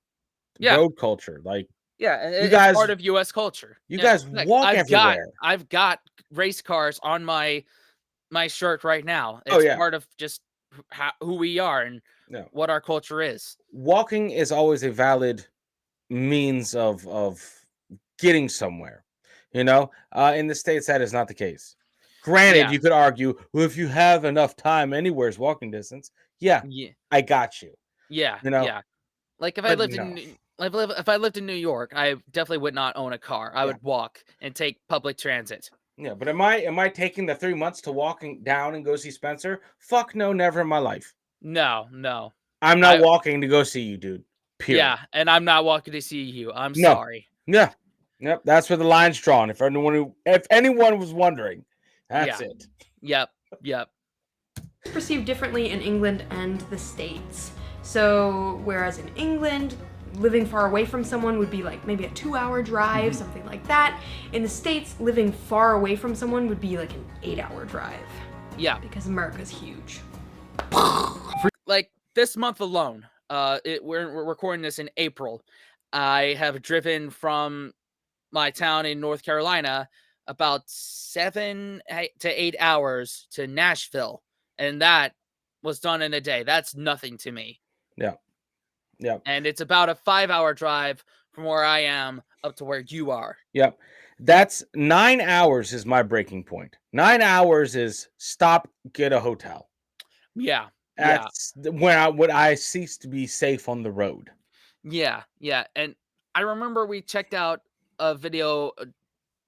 road culture. Like and you guys, it's part of U.S. culture. You guys walk everywhere. I've got race cars on my my shirt right now. Oh, It's yeah. part of just who we are and No. what our culture is. Walking is always a valid means of getting somewhere. In the States, that is not the case. Granted, Yeah. you could argue, well, if you have enough time, anywhere's walking distance. Yeah, Yeah. I got you. Yeah. You know, Yeah. Like if I but lived no. if I lived in New York, I definitely would not own a car. I Yeah. would walk and take public transit. Yeah, but am I taking the 3 months to walking down and go see Spencer? Fuck no, never in my life. No, no. I'm not I walking to go see you, dude. Period. Yeah, and I'm not walking to see you. I'm No. sorry. Yeah. Yep. That's where the line's drawn. If anyone was wondering, that's Yeah. it. Yep. Yep. Perceived differently in England and the States. So, whereas in England, living far away from someone would be like maybe a 2-hour drive, something like that. In the States, living far away from someone would be like an 8-hour drive. Yeah. Because America's huge. Like this month alone, we're recording this in April. I have driven from my town in North Carolina about 7 to 8 hours to Nashville, and that was done in a day. That's nothing to me. Yeah. Yeah. And it's about a 5-hour drive from where I am up to where you are. Yep. That's 9 hours is my breaking point. 9 hours is stop, get a hotel. Yeah. That's when I cease to be safe on the road. Yeah. And I remember we checked out a video,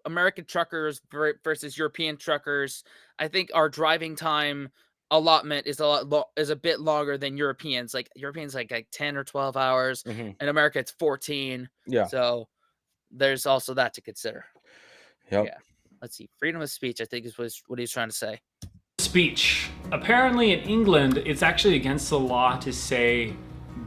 American truckers versus European truckers. I think our driving time allotment is a bit longer than Europeans. Like Europeans like 10 or 12 hours. Mm-hmm. In America it's 14. Yeah. So there's also that to consider. Yep. Yeah. Let's see. Freedom of speech, I think, is what he's trying to say. Speech. Apparently in England, it's actually against the law to say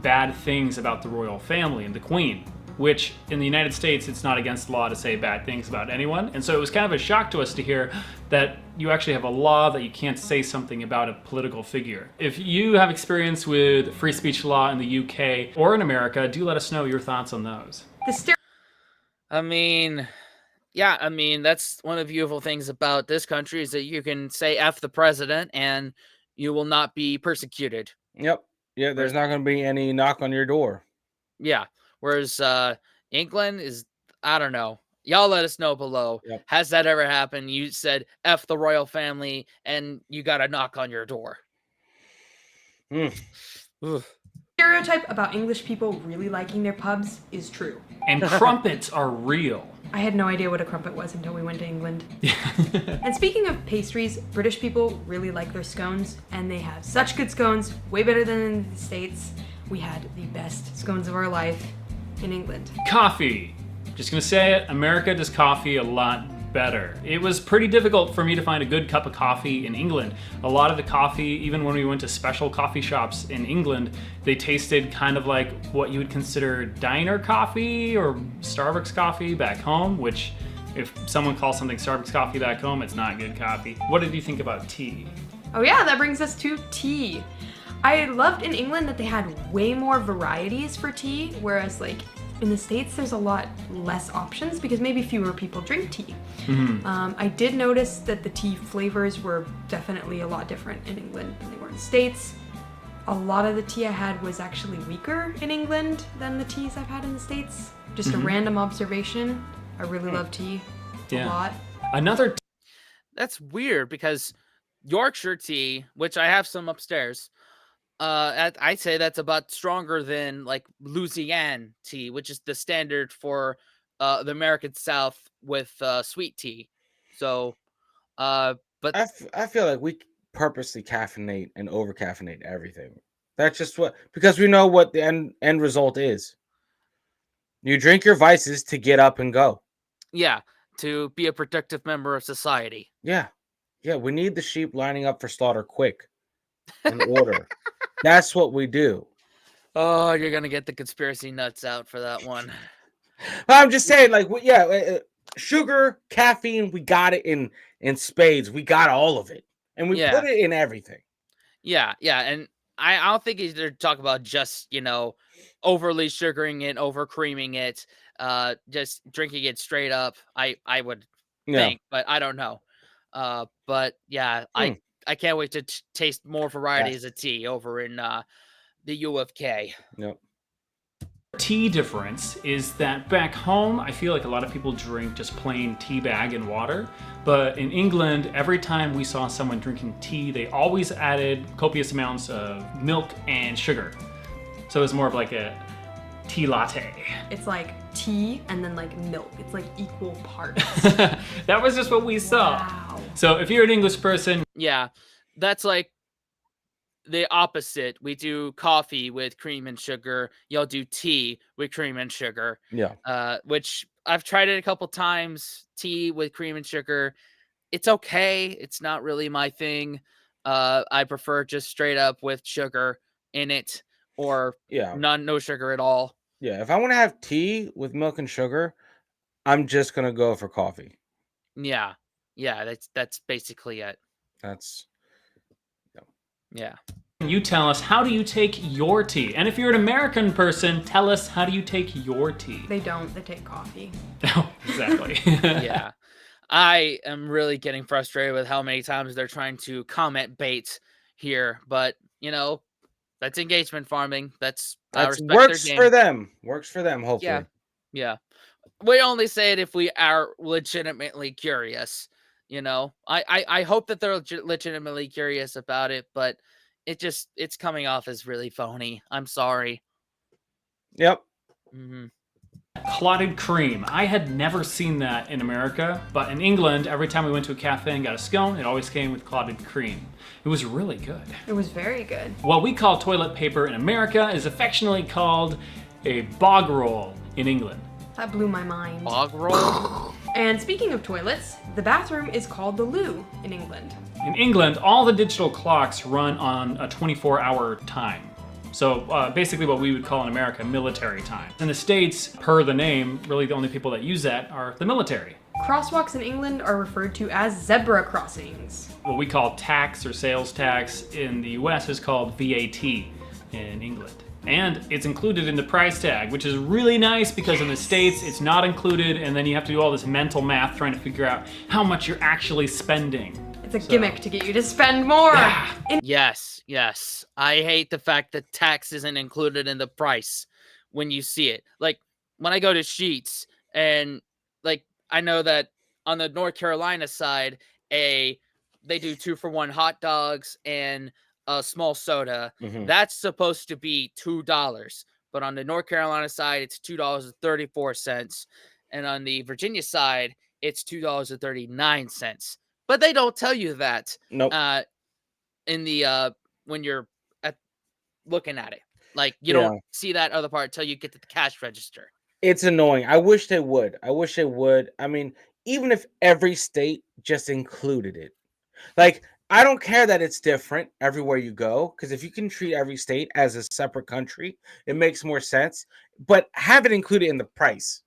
bad things about the royal family and the Queen, which in the United States, it's not against the law to say bad things about anyone. And so it was kind of a shock to us to hear that you actually have a law that you can't say something about a political figure. If you have experience with free speech law in the UK or in America, do let us know your thoughts on those. I mean, that's one of the beautiful things about this country is that you can say F the president and you will not be persecuted. Yep. Yeah, there's not going to be any knock on your door. Yeah. Whereas England is, I don't know. Y'all let us know below. Yep. Has that ever happened? You said F the royal family and you got a knock on your door. Stereotype about English people really liking their pubs is true. And crumpets are real. I had no idea what a crumpet was until we went to England. And speaking of pastries, British people really like their scones, and they have such good scones, way better than in the States. We had the best scones of our life in England. Coffee. Just gonna say it, America does coffee a lot better. It was pretty difficult for me to find a good cup of coffee in England. A lot of the coffee, even when we went to special coffee shops in England, they tasted kind of like what you would consider diner coffee or Starbucks coffee back home, which if someone calls something Starbucks coffee back home, it's not good coffee. What did you think about tea? Oh yeah, that brings us to tea. I loved in England that they had way more varieties for tea, whereas like in the States, there's a lot less options because maybe fewer people drink tea. I did notice that the tea flavors were definitely a lot different in England than they were in the States. A lot of the tea I had was actually weaker in England than the teas I've had in the States. Just a random observation. I really love tea a lot. That's weird because Yorkshire tea, which I have some upstairs, I'd say that's about stronger than like Louisiana tea, which is the standard for the American South with sweet tea. So, but I feel like we purposely caffeinate and over caffeinate everything. That's just because we know what the end result is. You drink your vices to get up and go. Yeah, to be a productive member of society. Yeah, we need the sheep lining up for slaughter quick, in order. That's what we do. Oh, you're gonna get the conspiracy nuts out for that one. I'm just saying, like, sugar, caffeine, we got it in spades. We got all of it, and we put it in everything. Yeah, and I don't think he's there to talk about just overly sugaring it, over creaming it, just drinking it straight up. I would think, but I don't know. But yeah, I can't wait to taste more varieties of tea over in the U of K. Yep. Tea difference is that back home, I feel like a lot of people drink just plain tea bag and water. But in England, every time we saw someone drinking tea, they always added copious amounts of milk and sugar. So it's more of like a tea latte. It's like tea and then like milk. It's like equal parts. That was just what we saw. Wow. So if you're an English person, Yeah, that's like the opposite. We do coffee with cream and sugar. Y'all do tea with cream and sugar. Yeah. Which I've tried it a couple times. Tea with cream and sugar. It's okay. It's not really my thing. I prefer just straight up with sugar in it, or Yeah. no sugar at all. Yeah. If I want to have tea with milk and sugar, I'm just gonna go for coffee. Yeah, that's basically it. That's Yeah. you tell us, how do you take your tea? And if you're an American person, tell us, how do you take your tea? They don't. They take coffee. Oh, exactly. Yeah. I am really getting frustrated with how many times they're trying to comment bait here, but that's engagement farming. I respect their works game. for them. Works for them, hopefully. Yeah. We only say it if we are legitimately curious. I hope that they're legitimately curious about it, but it's coming off as really phony. I'm sorry. Yep. Mm-hmm. Clotted cream. I had never seen that in America, but in England, every time we went to a cafe and got a scone, it always came with clotted cream. It was really good. It was very good. What we call toilet paper in America is affectionately called a bog roll in England. That blew my mind. Bog roll? And speaking of toilets, the bathroom is called the loo in England. In England, all the digital clocks run on a 24-hour time. So basically what we would call in America military time. In the States, per the name, really the only people that use that are the military. Crosswalks in England are referred to as zebra crossings. What we call tax or sales tax in the US is called VAT in England. And it's included in the price tag, which is really nice because in the States it's not included, and then you have to do all this mental math trying to figure out how much you're actually spending. It's a gimmick to get you to spend more. Yeah. Yes. I hate the fact that tax isn't included in the price when you see it. Like when I go to Sheetz, and like I know that on the North Carolina side, they do 2-for-1 hot dogs and a small soda. Mhm. That's supposed to be $2, but on the North Carolina side, it's $2.34, and on the Virginia side, it's $2.39. But they don't tell you that. Nope. In the when you're looking at it, like you don't see that other part until you get to the cash register. It's annoying. I wish they would. I mean, even if every state just included it. Like, I don't care that it's different everywhere you go, because if you can treat every state as a separate country, it makes more sense. But have it included in the price.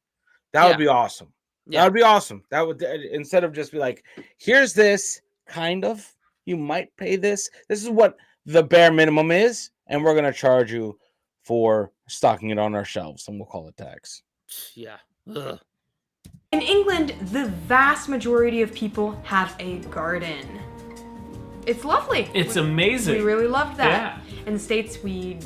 That would be awesome. That would be awesome. That would, instead of just be like, here's this, kind of, you might pay this. This is what the bare minimum is, and we're going to charge you for stocking it on our shelves, and we'll call it tax. Yeah. Ugh. In England, the vast majority of people have a garden. It's lovely. It's amazing. We really loved that. Yeah. In the States, we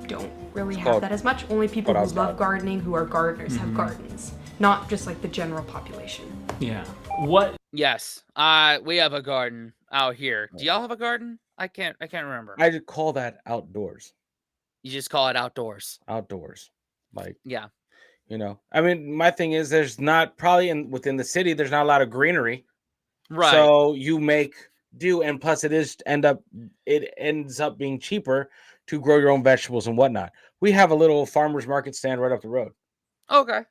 don't really have that as much. Only people who love gardening, who are gardeners, have gardens. Not just like the general population. Yeah. What? Yes. We have a garden out here. Do y'all have a garden? I can't remember. I just call that outdoors. You just call it outdoors. Outdoors. Like, yeah. I mean, my thing is there's not probably within the city, there's not a lot of greenery. Right. So you make do, and plus it ends up being cheaper to grow your own vegetables and whatnot. We have a little farmer's market stand right up the road. Okay.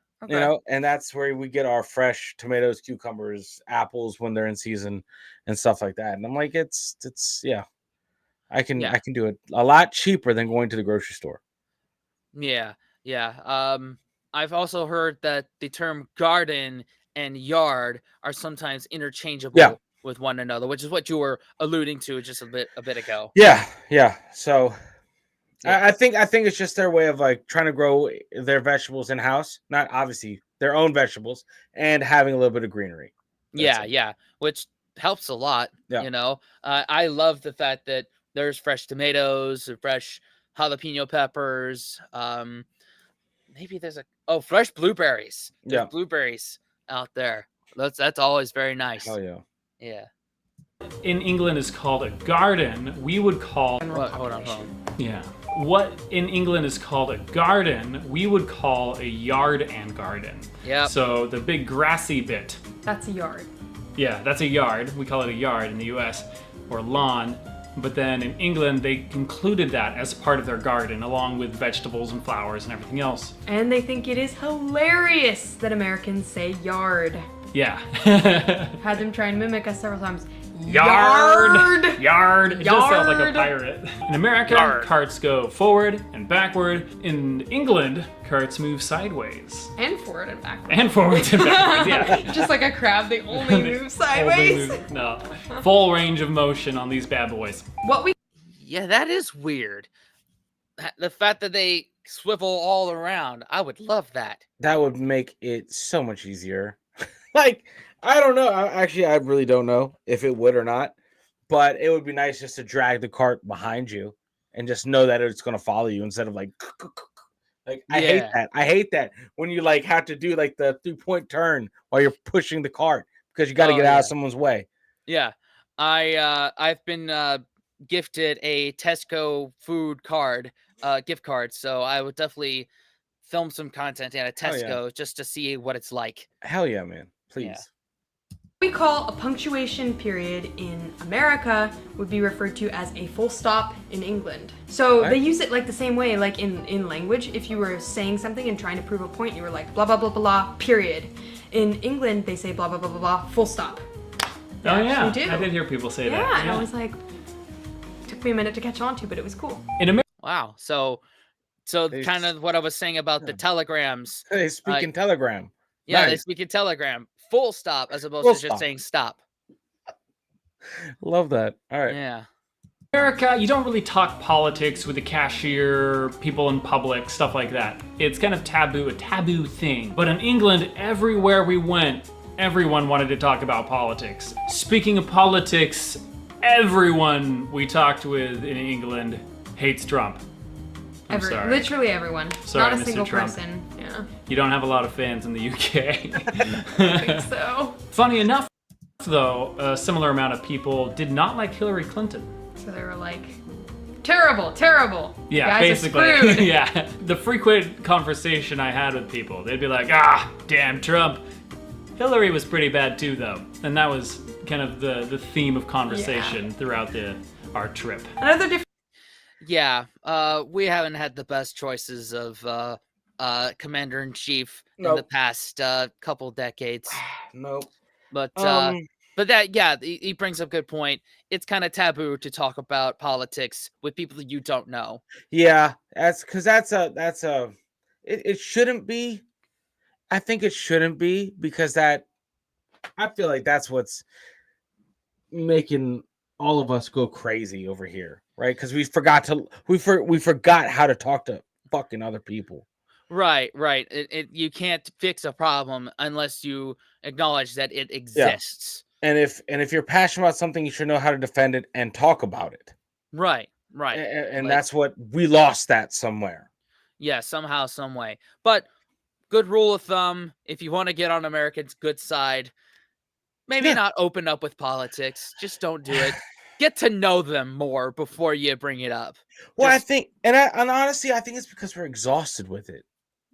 And that's where we get our fresh tomatoes, cucumbers, apples when they're in season and stuff like that. And I'm like, it's I can do it a lot cheaper than going to the grocery store. Yeah. I've also heard that the term garden and yard are sometimes interchangeable with one another, which is what you were alluding to just a bit ago. Yeah. So I think it's just their way of like trying to grow their vegetables in house, not obviously their own vegetables, and having a little bit of greenery. Yeah. Which helps a lot. Yeah. You know, I love the fact that there's fresh tomatoes, fresh jalapeno peppers. Maybe there's fresh blueberries. There's Yeah. blueberries out there. That's always very nice. Hell yeah. Yeah. In England is called a garden, we would call... Hold on. Yeah. What in England is called a garden, we would call a yard and garden. Yeah. So the big grassy bit. That's a yard. Yeah, that's a yard. We call it a yard in the US, or lawn. But then in England, they included that as part of their garden, along with vegetables and flowers and everything else. And they think it is hilarious that Americans say yard. Yeah. Had them try and mimic us several times. Yard! Yard! It just sounds like a Yard! pirate. In America, Yard. carts go forward and backward. In England, carts move sideways. And forward and backward. And forwards and backwards, yeah. Just like a crab, they only move sideways. No. Full range of motion on these bad boys. What we Yeah, that is weird. The fact that they swivel all around, I would love that. That would make it so much easier. Like, I don't know. I really don't know if it would or not. But it would be nice just to drag the cart behind you and just know that it's going to follow you instead of like I hate Yeah. that. I hate that when you like have to do like the 3-point turn while you're pushing the cart because you got to Oh, get out yeah. of someone's way. Yeah. I've been gifted a Tesco food card, gift card, so I would definitely film some content at a Oh, yeah. Tesco just to see what it's like. Hell yeah, man. Please. Yeah. we call a punctuation period in America would be referred to as a full stop in England. So What? they use it like the same way, like in language. If you were saying something and trying to prove a point, you were like blah blah blah blah period. In England, they say blah blah blah blah blah full stop. They Oh yeah, actually do. I did hear people say Yeah, that. and I was like, took me a minute to catch on to, but it was cool. In America, Wow. So They kind s- of what I was saying about the yeah. telegrams. They speak in Telegram. Yeah, they Nice. speak in telegram. Full stop as opposed Full to just stop. saying stop. Love that. All right. Yeah. America, you don't really talk politics with the cashier, people in public, stuff like that. It's kind of taboo, a taboo thing. But in England, everywhere we went, everyone wanted to talk about politics. Speaking of politics, everyone we talked with in England hates Trump. I'm sorry. Literally everyone. Sorry, Not a Mr. single Trump. person. Yeah, You don't have a lot of fans in the UK. I think so. Funny enough, though, a similar amount of people did not like Hillary Clinton. So they were like, terrible, terrible. Yeah, Guys are basically. screwed. Yeah. The frequent conversation I had with people, they'd be like, ah, damn Trump. Hillary was pretty bad too, though. And that was kind of the theme of conversation throughout our trip. Another difference Yeah. We haven't had the best choices of commander-in-chief in the Nope. past couple decades. Nope. But that, yeah, he brings up a good point. It's kind of taboo to talk about politics with people that you don't know. Yeah, that's because it shouldn't be. I think it shouldn't be because I feel like that's what's making all of us go crazy over here, right? Because we forgot how to talk to fucking other people. Right. You can't fix a problem unless you acknowledge that it exists. And if you're passionate about something, you should know how to defend it and talk about it. Right. And Like- that's what we lost that somewhere. Yeah, somehow, some way. But good rule of thumb, if you want to get on Americans' good side, maybe Yeah. not open up with politics. Just don't do it. Get to know them more before you bring it up. Well, Just- I think, and honestly, I think it's because we're exhausted with it.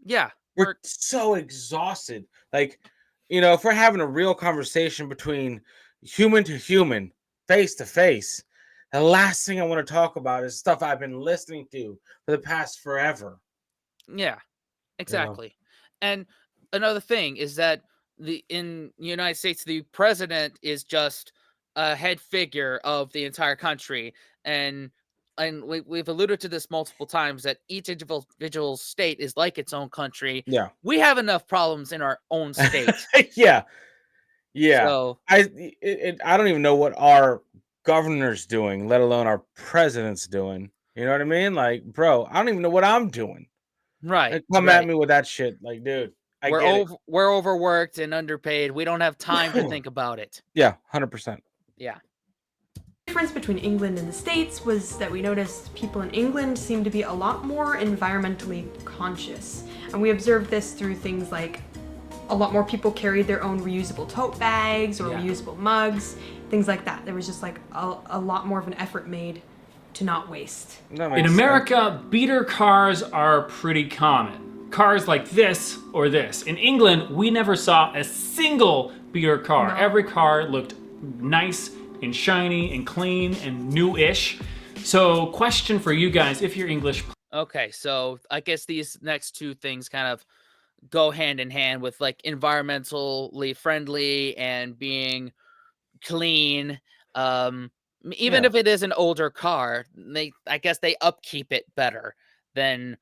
Yeah. We're so exhausted. Like, if we're having a real conversation between human to human, face to face, the last thing I want to talk about is stuff I've been listening to for the past forever. Yeah, exactly. And another thing is that in the United States, the president is just a head figure of the entire country, and we've alluded to this multiple times that each individual state is like its own country. Yeah. We have enough problems in our own state. Yeah. So I don't even know what our governor's doing, let alone our president's doing. You know what I mean? Like, bro, I don't even know what I'm doing. right. Come right. at me with that shit. Like, dude, We're overworked and underpaid. We don't have time to think about it. Yeah, 100%. Yeah. The difference between England and the States was that we noticed people in England seemed to be a lot more environmentally conscious. And we observed this through things like a lot more people carried their own reusable tote bags or reusable mugs, things like that. There was just like a lot more of an effort made to not waste. In America, beater cars are pretty common. Cars like this or this. In England, we never saw a single beater car. No. Every car looked nice and shiny and clean and new-ish. So, question for you guys, if you're English. Okay, so I guess these next two things kind of go hand in hand with like environmentally friendly and being clean. Even if it is an older car, I guess they upkeep it better than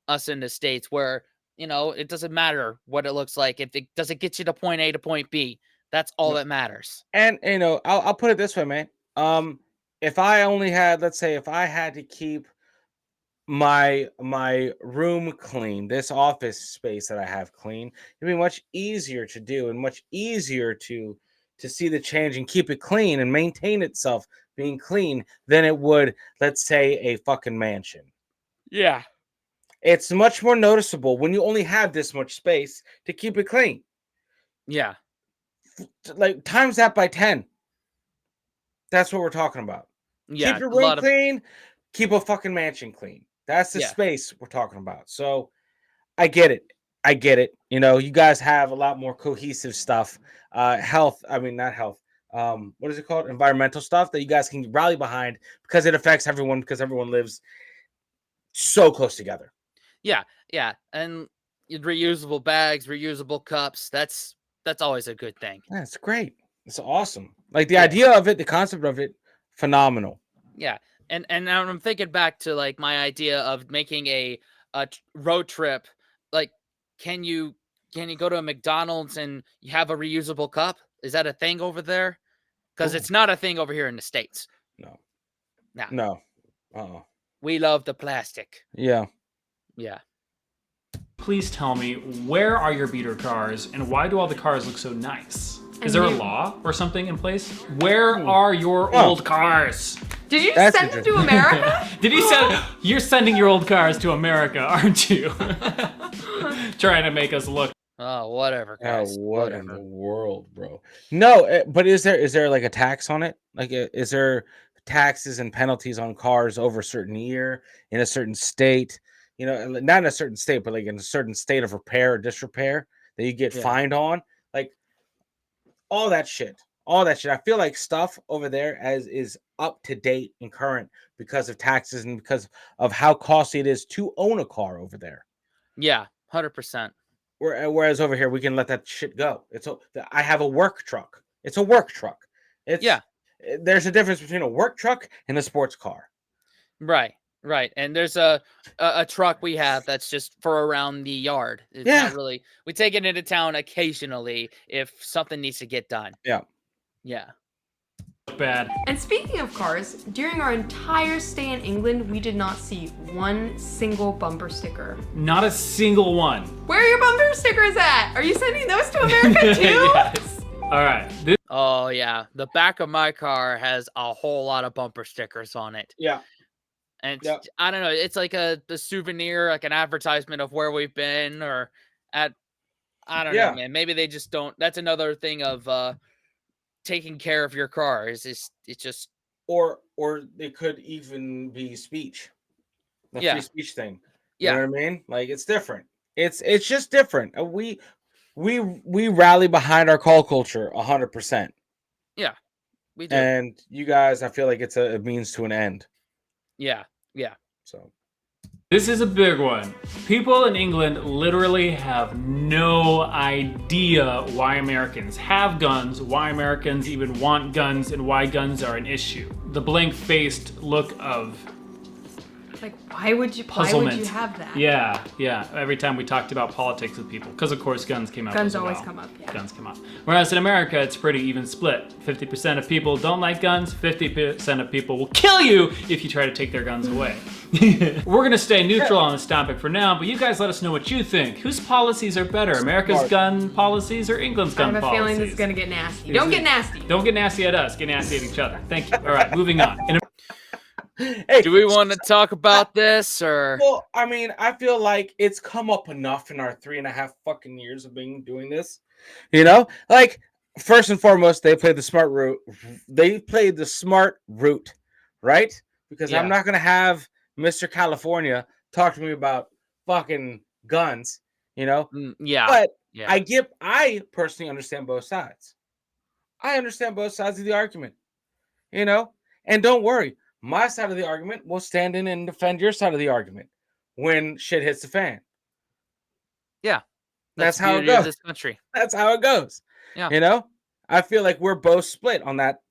us in the States, where it doesn't matter what it looks like. If it doesn't get you to point A to point B, that's all that matters. And I'll put it this way, man. If I only had, let's say, if I had to keep my room clean, this office space that I have clean, it'd be much easier to do and much easier to see the change and keep it clean and maintain itself being clean than it would, let's say, a fucking mansion. Yeah. It's much more noticeable when you only have this much space to keep it clean. Yeah. Like times that by 10. That's what we're talking about. Yeah. Keep your room clean, keep a fucking mansion clean. That's the Yeah. space we're talking about. So I get it. You guys have a lot more cohesive stuff. Not health. What is it called? Environmental stuff that you guys can rally behind because it affects everyone, because everyone lives so close together. Yeah. Yeah. And reusable bags, reusable cups. That's always a good thing. That's great. It's awesome. Like the idea of it, the concept of it, phenomenal. Yeah. And I'm thinking back to like my idea of making a road trip. Like, can you go to a McDonald's and you have a reusable cup? Is that a thing over there? Because it's not a thing over here in the States. No. We love the plastic. Yeah. Yeah. Please tell me, where are your beater cars and why do all the cars look so nice? Is there a law or something in place? Where are your old cars? Did you send them to America? You're sending your old cars to America, aren't you? Trying to make us look. Oh, whatever, guys. What in the world, bro? No, but is there like a tax on it? Like, is there taxes and penalties on cars over a certain year in a certain state? Not in a certain state, but like in a certain state of repair or disrepair that you get fined on, like all that shit. I feel like stuff over there is up to date and current because of taxes and because of how costly it is to own a car over there. Yeah, 100%. Whereas over here we can let that shit go. I have a work truck. It's a work truck. There's a difference between a work truck and a sports car. Right. And there's a truck we have that's just for around the yard. It's not really. We take it into town occasionally if something needs to get done. Yeah. Bad. And speaking of cars, during our entire stay in England, we did not see one single bumper sticker. Not a single one. Where are your bumper stickers at? Are you sending those to America too? Yes. All right. Oh yeah, the back of my car has a whole lot of bumper stickers on it. Yeah. And I don't know, it's like the souvenir, like an advertisement of where we've been or at. I don't know, man. Maybe they just don't. That's another thing of taking care of your car. It's just or they could even be speech. The free speech thing. You know what I mean? Like it's different. It's just different. We rally behind our call culture 100%. Yeah, we do. And you guys, I feel like it's a means to an end. Yeah. So this is a big one. People in England literally have no idea why Americans have guns, why Americans even want guns, and why guns are an issue. The blank-faced look of Like, why would you puzzlement. have that? Yeah, yeah. Every time we talked about politics with people, because of course guns came up. Guns as always well. come up, yeah. Guns come up. Whereas in America, it's pretty even split. 50% of people don't like guns. 50% of people will kill you if you try to take their guns away. We're gonna stay neutral on this topic for now, but you guys let us know what you think. Whose policies are better, America's gun policies or England's gun policies? I have a feeling this is gonna get nasty. Don't get nasty. Don't get nasty at us. Get nasty at each other. Thank you. All right, moving on. Hey, Do we want to talk about this or? Well, I mean, I feel like it's come up enough in our 3.5 fucking years of doing this. You know, like first and foremost, they played the smart route. They played the smart route, right? Because Yeah. I'm not gonna have Mr. California talk to me about fucking guns. You know, Yeah. but yeah. I personally understand both sides. I understand both sides of the argument. You know, and don't worry. My side of the argument will stand in and defend your side of the argument when shit hits the fan. Yeah. That's the how it beauty of goes. this country. That's how it goes. Yeah. You know, I feel like we're both split on that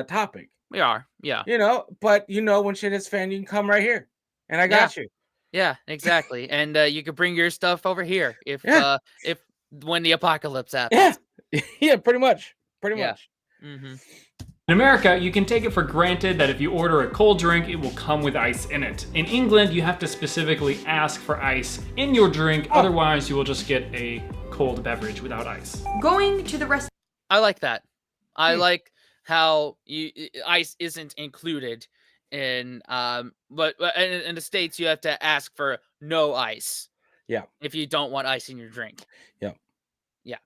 topic. We are. Yeah. You know, but you know, when shit hits the fan, you can come right here, and I got you. Yeah, exactly. And you could bring your stuff over here if when the apocalypse happens. Yeah, yeah, pretty much. Yeah. Mm-hmm. In America, you can take it for granted that if you order a cold drink, it will come with ice in it. In England, you have to specifically ask for ice in your drink, otherwise you will just get a cold beverage without ice. Going to the rest. I like that. I like how ice isn't included in but in the States you have to ask for no ice. Yeah. If you don't want ice in your drink. Yeah. Yeah.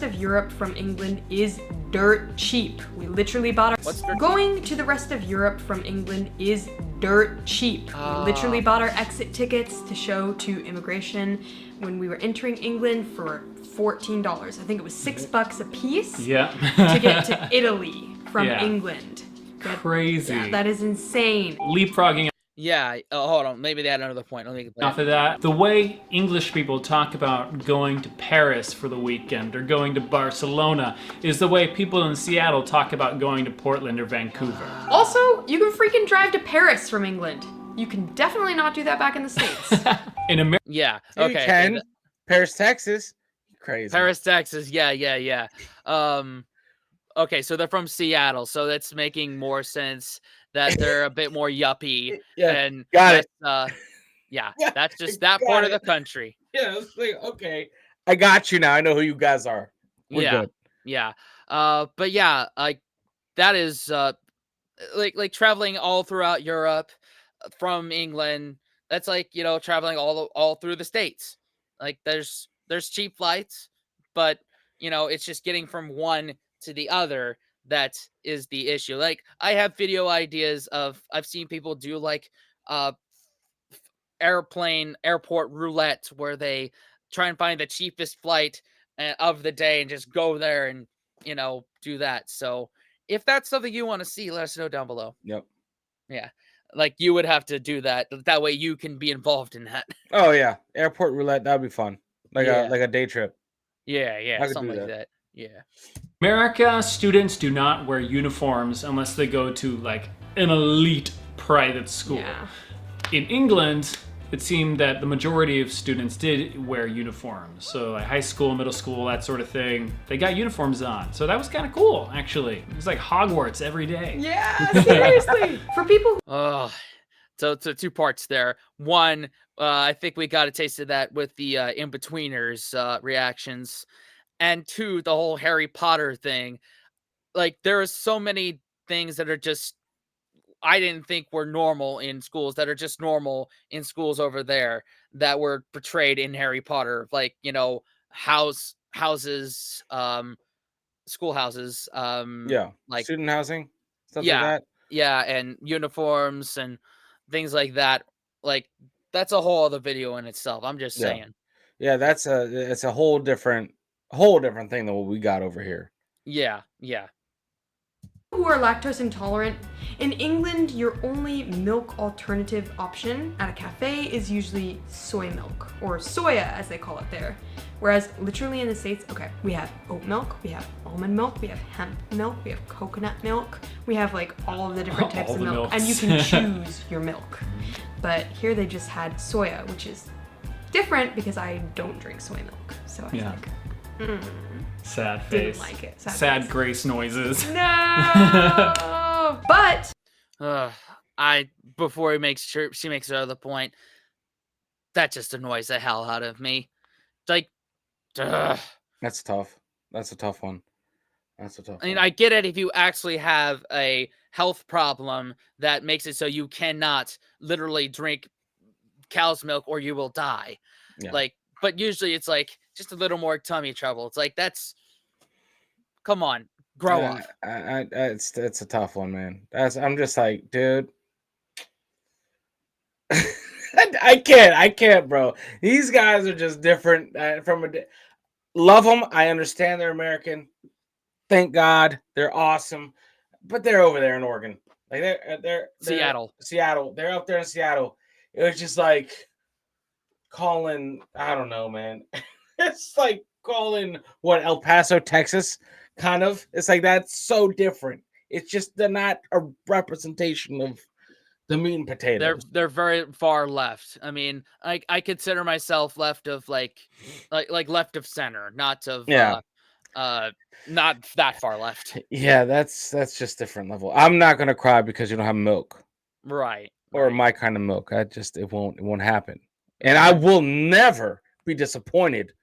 Of Europe from England is dirt cheap. We literally bought our What's dirt going to the rest of Europe from England is dirt cheap. We literally bought our exit tickets to show to immigration when we were entering England for $14. I think it was $6 a piece. Yeah. To get to Italy from Yeah. England. Crazy. Yeah, that is insane. Leapfrogging Yeah. Hold on. Maybe they had another point. Let me get off of that, the way English people talk about going to Paris for the weekend or going to Barcelona is the way people in Seattle talk about going to Portland or Vancouver. Also, you can freaking drive to Paris from England. You can definitely not do that back in the States. In America, Yeah. You Okay. can. Paris, Texas. Crazy. Paris, Texas. Yeah. Okay, so they're from Seattle, so that's making more sense that they're a bit more yuppie. Yeah, And got it. Yeah, that's just that part of the country. Yeah, it's like, okay, I got you now. I know who you guys are. We're good. Yeah. But yeah, like that is like traveling all throughout Europe from England. That's like, traveling all through the States. Like there's cheap flights, but it's just getting from one to the other that is the issue. Like I have video ideas I've seen people do like airport roulette where they try and find the cheapest flight of the day and just go there and do that. So if that's something you want to see, let us know down below. Yep. Yeah, like you would have to do that way you can be involved in that. Oh yeah, airport roulette. That'd be fun. Like Yeah. a day trip. Yeah, I could something do like that. that. Yeah. America, students do not wear uniforms unless they go to like an elite private school. Yeah. In England, it seemed that the majority of students did wear uniforms. So like high school, middle school, that sort of thing, they got uniforms on. So that was kind of cool, actually. It was like Hogwarts every day. Yeah, seriously. For people Oh, so two parts there. One, I think we got a taste of that with the in-betweeners reactions. And two, the whole Harry Potter thing. Like there are so many things that are just I didn't think were normal in schools that are just normal in schools over there that were portrayed in Harry Potter, like houses, schoolhouses, Yeah. like Student housing, stuff yeah, like that. yeah, and uniforms and things like that. Like that's a whole other video in itself. I'm just Yeah. saying. Yeah, it's a whole different thing than what we got over here. Yeah. Who are lactose intolerant, in England, your only milk alternative option at a cafe is usually soy milk, or soya as they call it there. Whereas literally in the States, okay, we have oat milk, we have almond milk, we have hemp milk, we have coconut milk, we have like all of the different types All of the milk, and you can choose your milk. But here they just had soya, which is different because I don't drink soy milk. So I was like, Sad didn't face. like it. Sad face. Grace noises. No! But Before she makes her other point, that just annoys the hell out of me. Like, That's tough. That's a tough one. That's a tough I mean, one. I get it if you actually have a health problem that makes it so you cannot literally drink cow's milk or you will die. Yeah. Like, but usually it's like just a little more tummy trouble. It's like, come on, grow up. It's a tough one, man. I'm just like, dude. I can't, bro. These guys are just different. Love them. I understand they're American. Thank God they're awesome, but they're over there in Oregon. Like they're Seattle. They're up there in Seattle. It was just like calling. I don't know, man. It's like calling what El Paso, Texas, kind of. It's like that's so different. It's just they're not a representation of the meat and potatoes. They're very far left. I mean, I consider myself left of like left of center, not of not that far left. Yeah, that's just different level. I'm not gonna cry because you don't have milk Right. or my kind of milk. It won't happen, and I will never be disappointed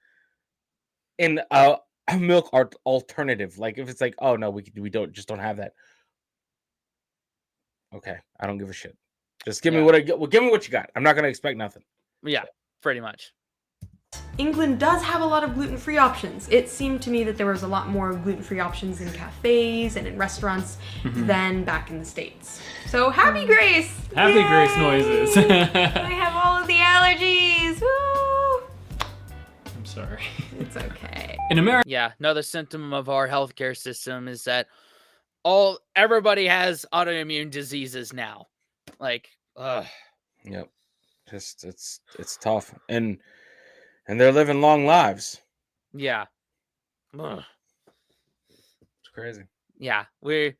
in a milk alternative. Like if it's like, oh no, we don't have that. Okay, I don't give a shit. Just give me what I get. Well, give me what you got. I'm not gonna expect nothing. Yeah, pretty much. England does have a lot of gluten-free options. It seemed to me that there was a lot more gluten-free options in cafes and in restaurants than back in the States. So happy Grace! Happy Yay! Grace noises. I have all of the allergies. Woo! I'm sorry. It's okay. In America, Yeah, another symptom of our healthcare system is that everybody has autoimmune diseases now. Like, Yep. Just it's tough, and they're living long lives. yeah. Ugh. It's crazy. Yeah, we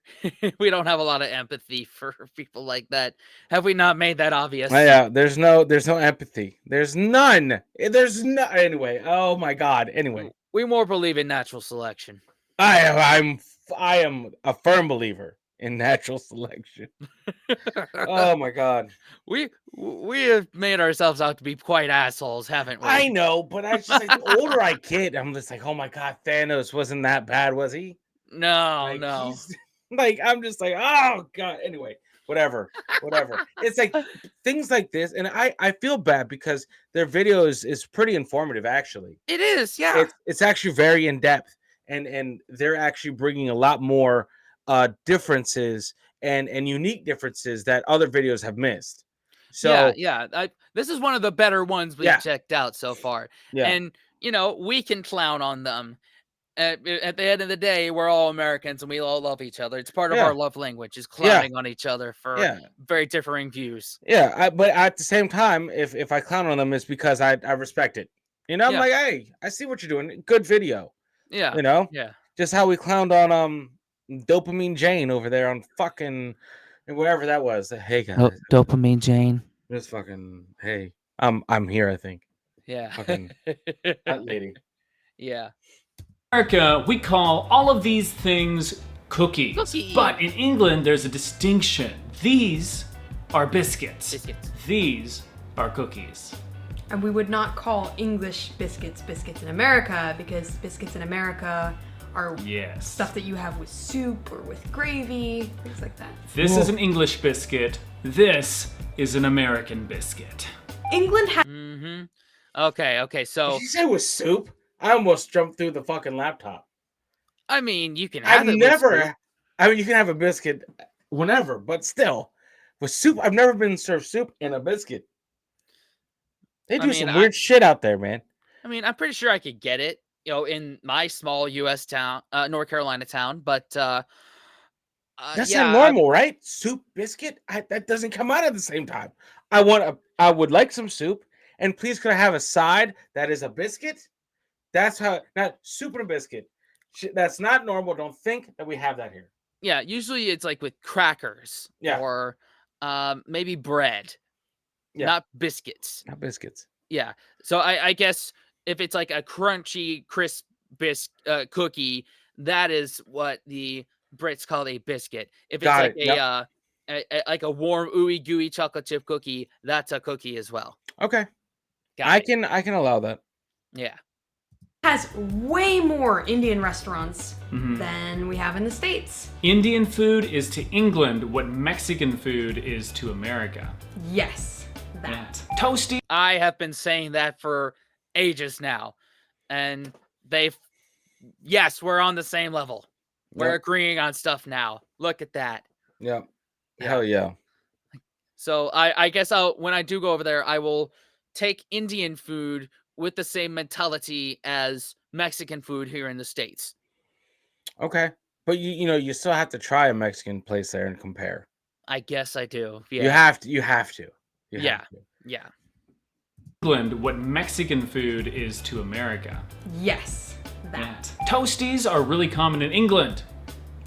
don't have a lot of empathy for people like that. Have we not made that obvious? Yeah, there's no empathy. There's none. There's no anyway. Oh my God. Anyway, We more believe in natural selection. I am a firm believer in natural selection. Oh my God. We have made ourselves out to be quite assholes, haven't we? I know, but I just like the older I get, I'm just like, oh my God, Thanos wasn't that bad, was he? No, Like, no. he's, like I'm just like, oh God. Anyway, whatever. It's like things like this, and I feel bad because their video is pretty informative. Actually, It is, yeah. it's actually very in depth, and they're actually bringing a lot more differences and unique differences that other videos have missed. So yeah. This is one of the better ones we've checked out so far. Yeah. And we can clown on them. At the end of the day, we're all Americans and we all love each other. It's part of our love language, is clowning on each other for very differing views. Yeah, but at the same time, if I clown on them, it's because I respect it. I'm like, hey, I see what you're doing. Good video. Yeah. Yeah. Just how we clowned on Dopamine Jane over there on fucking wherever that was. Hey guys. Dopamine Jane. Just fucking hey. I'm here, I think. Yeah. Fucking that lady. Yeah. America, we call all of these things cookies. Cookie. But in England, there's a distinction. These are biscuits. These are cookies. And we would not call English biscuits in America, because biscuits in America are stuff that you have with soup or with gravy, things like that. This is an English biscuit. This is an American biscuit. England has... Okay, so... Did you say with soup? I almost jumped through the fucking laptop. I mean, you can have you can have a biscuit whenever, but still. With soup, I've never been served soup in a biscuit. They do some weird shit out there, man. I mean, I'm pretty sure I could get it, in my small U.S. town, North Carolina town, but That's yeah, not normal, right? Soup, biscuit, that doesn't come out at the same time. I would like some soup, and please could I have a side that is a biscuit? That's how, not soup and a biscuit. That's not normal. Don't think that we have that here. yeah. Usually it's like with crackers Yeah. or maybe bread, Yeah, not biscuits. not biscuits. Yeah. So I guess if it's like a crunchy, crisp cookie, that is what the Brits call a biscuit. If it's Got like it. Yep. like a warm, ooey gooey chocolate chip cookie, that's a cookie as well. Okay, Got it. I can allow that. Yeah. Has way more Indian restaurants than we have in the States. Indian food is to England what Mexican food is to America. Yes, that. Yeah. Toasty. I have been saying that for ages now, and yes, we're on the same level. We're Yep. agreeing on stuff now. Look at that. Yep. Yeah. Hell yeah. So I guess when I do go over there, I will take Indian food with the same mentality as Mexican food here in the States. Okay, but you still have to try a Mexican place there and compare. I guess I do. Yeah. You have to. You have to. You Yeah. have to. Yeah. England what Mexican food is to America. Yes, Yeah. that. Toasties are really common in England.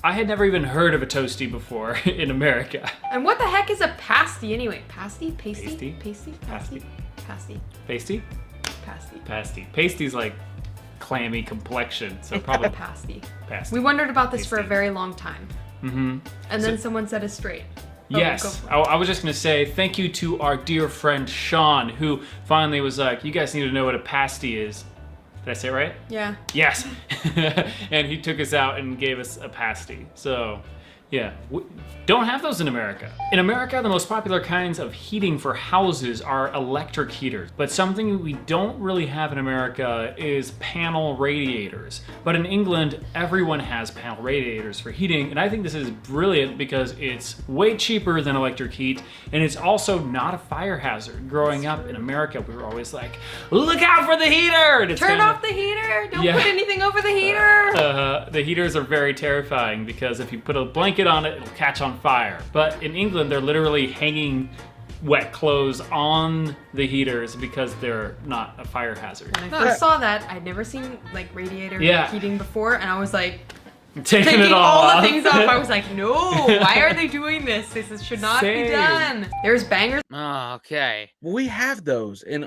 I had never even heard of a toasty before in America. And what the heck is a pasty anyway? Pasty? Pasty? Pasty? Pasty? Pasty? Pasty? Pasty? Pasty. Pasty. Pasty's like clammy complexion, so probably Pasty. pasty. We wondered about this for a Pasty. very long time. Mm-hmm. And then someone set us straight. Oh, Yes, go for it. I was just gonna say thank you to our dear friend Sean, who finally was like, you guys need to know what a pasty is. Did I say it right? Yeah. Yes. And he took us out and gave us a pasty. So, yeah, don't have those in America. In America, the most popular kinds of heating for houses are electric heaters. But something we don't really have in America is panel radiators. But in England, everyone has panel radiators for heating. And I think this is brilliant because it's way cheaper than electric heat. And it's also not a fire hazard. Growing up in America, we were always like, look out for the heater! And it's Turn kind of- off the heater! Don't Yeah. put anything over the heater! the heaters are very terrifying because if you put a blanket on it, it'll catch on fire. But in England, they're literally hanging wet clothes on the heaters because they're not a fire hazard. When I first saw that, I'd never seen like radiator Yeah. heating before, and I was like Taking taking it all all off. the things off. I was like, no, why are they doing this? Should not Same. be done. There's bangers. Oh, okay. We have those in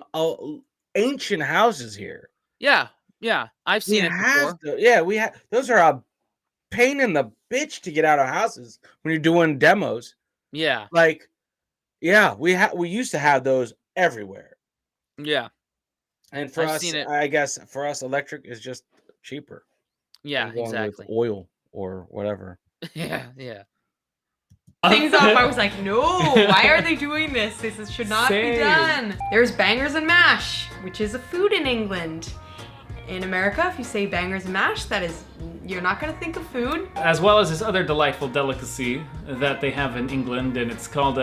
ancient houses here. Yeah. Yeah. I've We seen it have before. yeah, we have. Those are a pain in the bitch to get out of houses when you're doing demos. Yeah. Like, yeah, we used to have those everywhere. Yeah. And for I've us, seen it. I guess for us, electric is just cheaper. Yeah. than going Exactly. With oil or whatever. Yeah. Yeah. Things off. I was like, no, why are they doing this? This should not be Same. done. There's bangers and mash, which is a food in England. In America, if you say bangers and mash, you're not gonna think of food. As well as this other delightful delicacy that they have in England, and it's called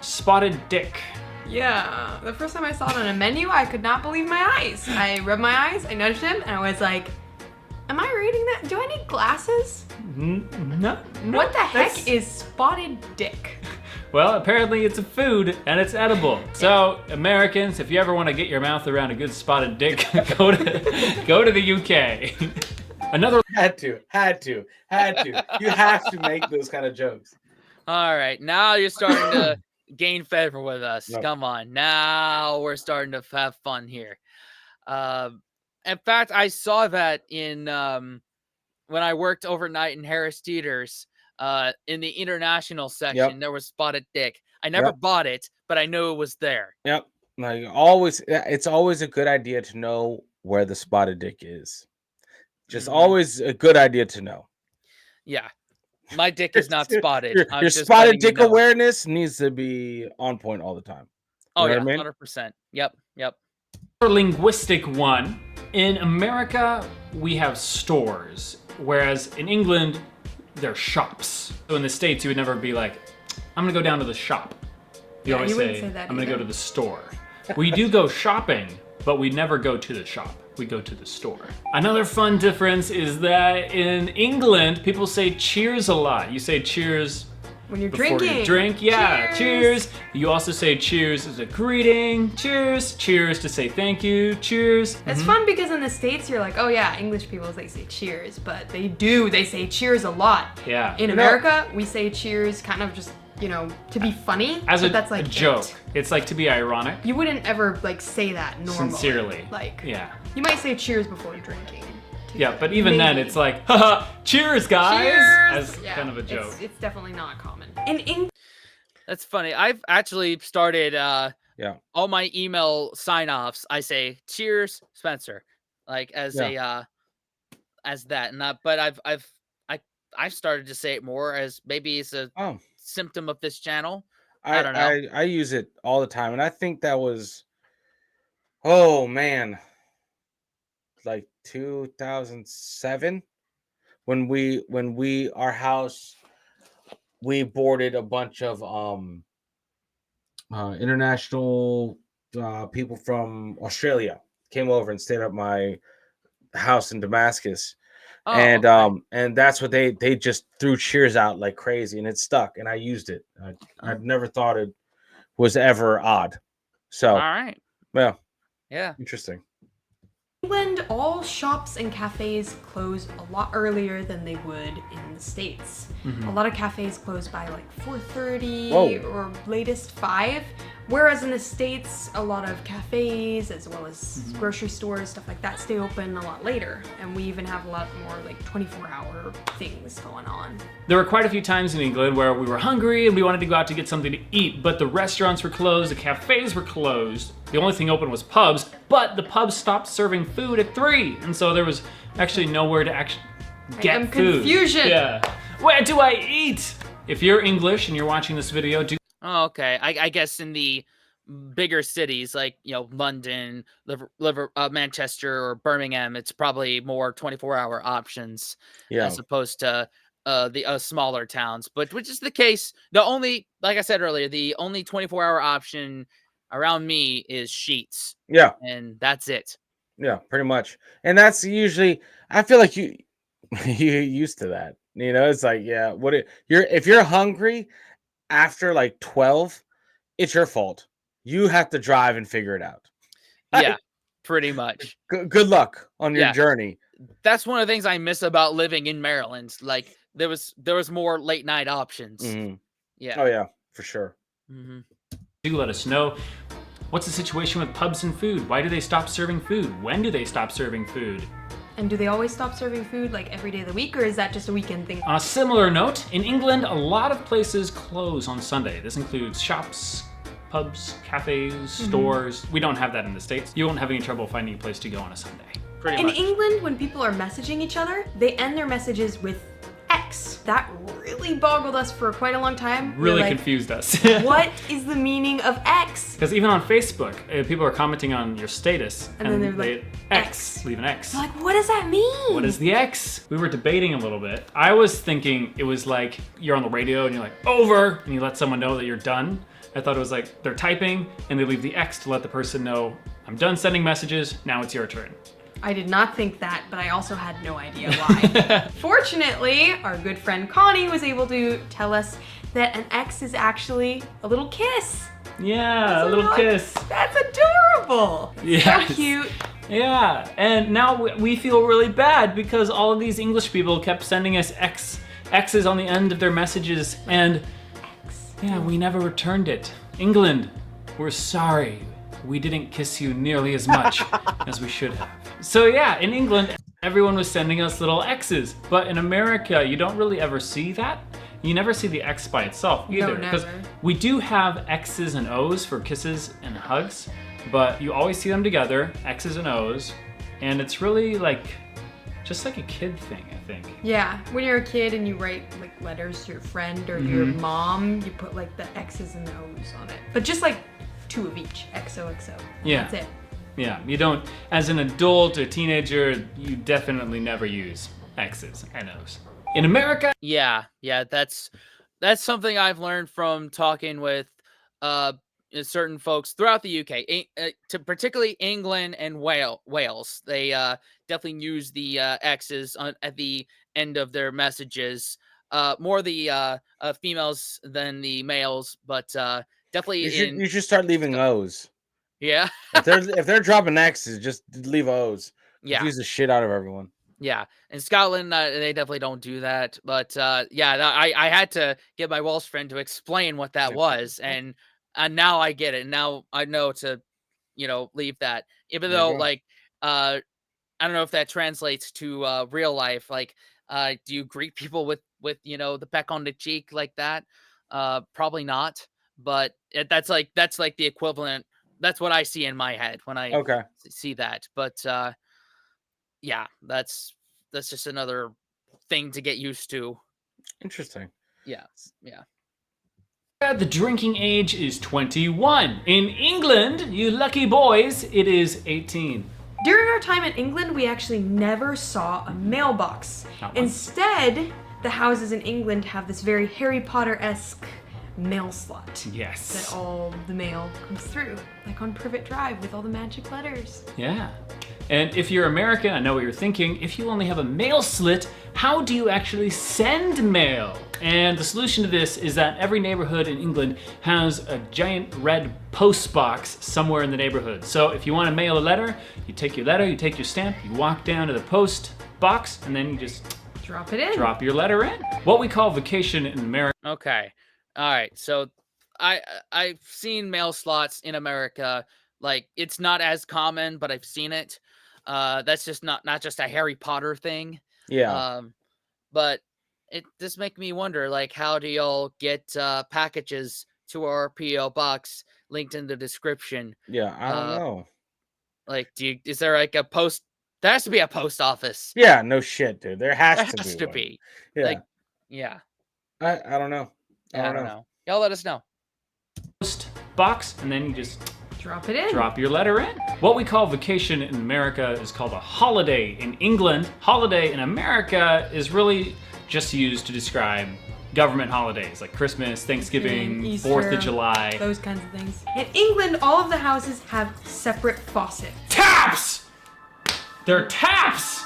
spotted dick. Yeah, the first time I saw it on a menu, I could not believe my eyes. I rubbed my eyes, I nudged him, and I was like, am I reading that? Do I need glasses? No. What the heck that's- is spotted dick? Well, apparently it's a food and it's edible. So, Americans, if you ever want to get your mouth around a good spotted dick, go to the UK. Another Had to. You have to make those kind of jokes. All right. Now you're starting to gain favor with us. No. Come on. Now we're starting to have fun here. In fact, I saw that in when I worked overnight in Harris Teeters. In the international section, there was spotted dick. I never bought it, but I knew it was there. Yep. Like it's always a good idea to know where the spotted dick is. Just Mhm. always a good idea to know. Yeah. My dick is not spotted. Your I'm just spotted letting you dick know. awareness needs to be on point all the time. Oh, know yeah. what I mean? 100%. Yep. linguistic one. In America, we have stores, whereas in England, they're shops. So in the States, you would never be like, I'm gonna go down to the shop. You Yeah, always you wouldn't say, say that I'm gonna either. go to the store. We do go shopping, but we never go to the shop. we go to the store. Another fun difference is that in England, people say cheers a lot. You say cheers When you're before drinking. you drink. Yeah, cheers. You also say cheers as a greeting. Cheers. Cheers to say thank you. Cheers. It's fun because in the States, you're like, oh yeah, English people, they say cheers, but they say cheers a lot. Yeah. In America, we say cheers kind of just, you know, to be funny. As but that's like a joke. it. It's like to be ironic. You wouldn't ever like say that normally. Sincerely. Like, Yeah. you might say cheers before drinking. Yeah, but even then Maybe. it's like, haha, cheers guys! Cheers! As Yeah, kind of a joke. It's definitely not common. That's funny. I've actually started Yeah. all my email sign-offs. I say cheers, Spencer, like as as that. And not, but I've started to say it more as maybe it's a Oh, symptom of this channel. I don't know. I use it all the time, and I think that was, oh man, like 2007 when our house, we boarded a bunch of international people from Australia came over and stayed at my house in Damascus. Oh, And okay. and that's what they just threw cheers out like crazy, and it stuck, and I used it. I've never thought it was ever odd. So All right. well, Yeah. interesting. England, all shops and cafes close a lot earlier than they would in the States. A lot of cafes close by like 4:30 Whoa. or latest 5, whereas in the States, a lot of cafes as well as grocery stores, stuff like that, stay open a lot later. And we even have a lot more like 24-hour things going on. There were quite a few times in England where we were hungry and we wanted to go out to get something to eat, but the restaurants were closed, the cafes were closed. The only thing open was pubs, but the pubs stopped serving food at 3, and so there was actually nowhere to actually get food. Confusion. Yeah. Where do I eat? If you're English and you're watching this video, do Oh, okay. I guess in the bigger cities like, you know, London, Manchester, or Birmingham, it's probably more 24-hour options Yeah. as opposed to the smaller towns. But which is the case. The only, like I said earlier, the only 24-hour option around me is Sheets, Yeah. and that's it. Yeah, pretty much. And that's usually, I feel like you're used to that. You know, it's like, yeah, if you're hungry after like 12, it's your fault. You have to drive and figure it out. Yeah, pretty much. Good luck on your Yeah. journey. That's one of the things I miss about living in Maryland. Like there was more late night options. Mhm. Yeah. Oh yeah, for sure. let us know. What's the situation with pubs and food? Why do they stop serving food? When do they stop serving food? And do they always stop serving food like every day of the week, or is that just a weekend thing? On a similar note, in England, a lot of places close on Sunday. This includes shops, pubs, cafes, stores. We don't have that in the States. You won't have any trouble finding a place to go on a Sunday. Pretty In much. England, when people are messaging each other, they end their messages with X. That really boggled us for quite a long time. We're Really like, confused us. what is the meaning of X? Because even on Facebook, people are commenting on your status, And then they're like, X, leave an X. Like, what does that mean? What is the X? We were debating a little bit. I was thinking it was like you're on the radio and you're like, over, and you let someone know that you're done. I thought it was like they're typing and they leave the X to let the person know, I'm done sending messages, now it's your turn. I did not think that, but I also had no idea why. Fortunately, our good friend Connie was able to tell us that an X is actually a little kiss. Yeah, So a little we're like, kiss. That's adorable. Yes. So cute. Yeah, and now we feel really bad because all of these English people kept sending us X's on the end of their messages, and yeah, we never returned it. England, we're sorry. We didn't kiss you nearly as much as we should have. So yeah, in England, everyone was sending us little X's, but in America, you don't really ever see that. You never see the X by itself either. No, Because never. we do have X's and O's for kisses and hugs, but you always see them together, X's and O's, and it's really like, just like a kid thing, I think. Yeah, when you're a kid and you write like letters to your friend or your mom, you put like the X's and the O's on it. But just like 2 of each, XOXO. Yeah. That's it. Yeah, you don't, as an adult or teenager, you definitely never use X's and O's. In America, Yeah, that's something I've learned from talking with certain folks throughout the UK, to particularly England and Wales, they definitely use the X's at the end of their messages. More the females than the males, but definitely in You should start leaving O's. yeah. If they're dropping X's, just leave O's. Yeah. Confuse the shit out of everyone. Yeah, in Scotland, they definitely don't do that. But yeah, I had to get my Welsh friend to explain what that was, and now I get it. Now I know to, leave that. Even There you though, go. like, I don't know if that translates to real life. Like, do you greet people with the peck on the cheek like that? Probably not. But that's like the equivalent. That's what I see in my head when I Okay. see that. But yeah, that's just another thing to get used to. Interesting. Yeah, yeah. The drinking age is 21. In England, you lucky boys, it is 18. During our time in England, we actually never saw a mailbox. Not one. Instead, the houses in England have this very Harry Potter-esque mail slot. Yes. That all the mail comes through, like on Privet Drive with all the magic letters. Yeah. And if you're American, I know what you're thinking, if you only have a mail slit, how do you actually send mail? And the solution to this is that every neighborhood in England has a giant red post box somewhere in the neighborhood. So if you want to mail a letter, you take your letter, you take your stamp, you walk down to the post box, and then you just Drop it in. drop your letter in. What we call vacation in America. Okay. All right. So I've seen mail slots in America. Like, it's not as common, but I've seen it. That's just not just a Harry Potter thing. Yeah. But it just make me wonder, like, how do y'all get packages to our PO box linked in the description? Yeah. I don't know. Like, is there like a post? There has to be a post office. Yeah. No shit, dude. There has There to has be to one. be. Yeah. Like, yeah. I don't know. I don't know. Y'all let us know. Post box, and then you just Drop it in. drop your letter in. What we call vacation in America is called a holiday in England. Holiday in America is really just used to describe government holidays like Christmas, Thanksgiving, Easter, 4th of July. Those kinds of things. In England, all of the houses have separate faucets. Taps! They're taps!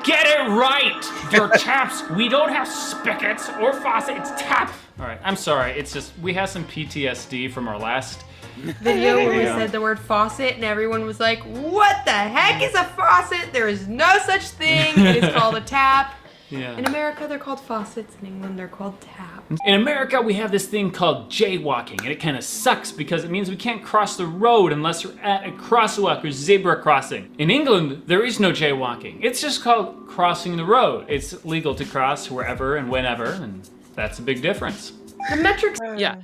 Get it right! They're taps. We don't have spigots or faucets. It's tap. All right, I'm sorry. It's just we have some PTSD from our last Video where we Yeah. said the word faucet and everyone was like, what the heck is a faucet? There is no such thing. It is called a tap. Yeah. In America, they're called faucets. In England, they're called taps. In America, we have this thing called jaywalking, and it kind of sucks because it means we can't cross the road unless we're at a crosswalk or zebra crossing. In England, there is no jaywalking. It's just called crossing the road. It's legal to cross wherever and whenever, and that's a big difference. The metrics. Yeah.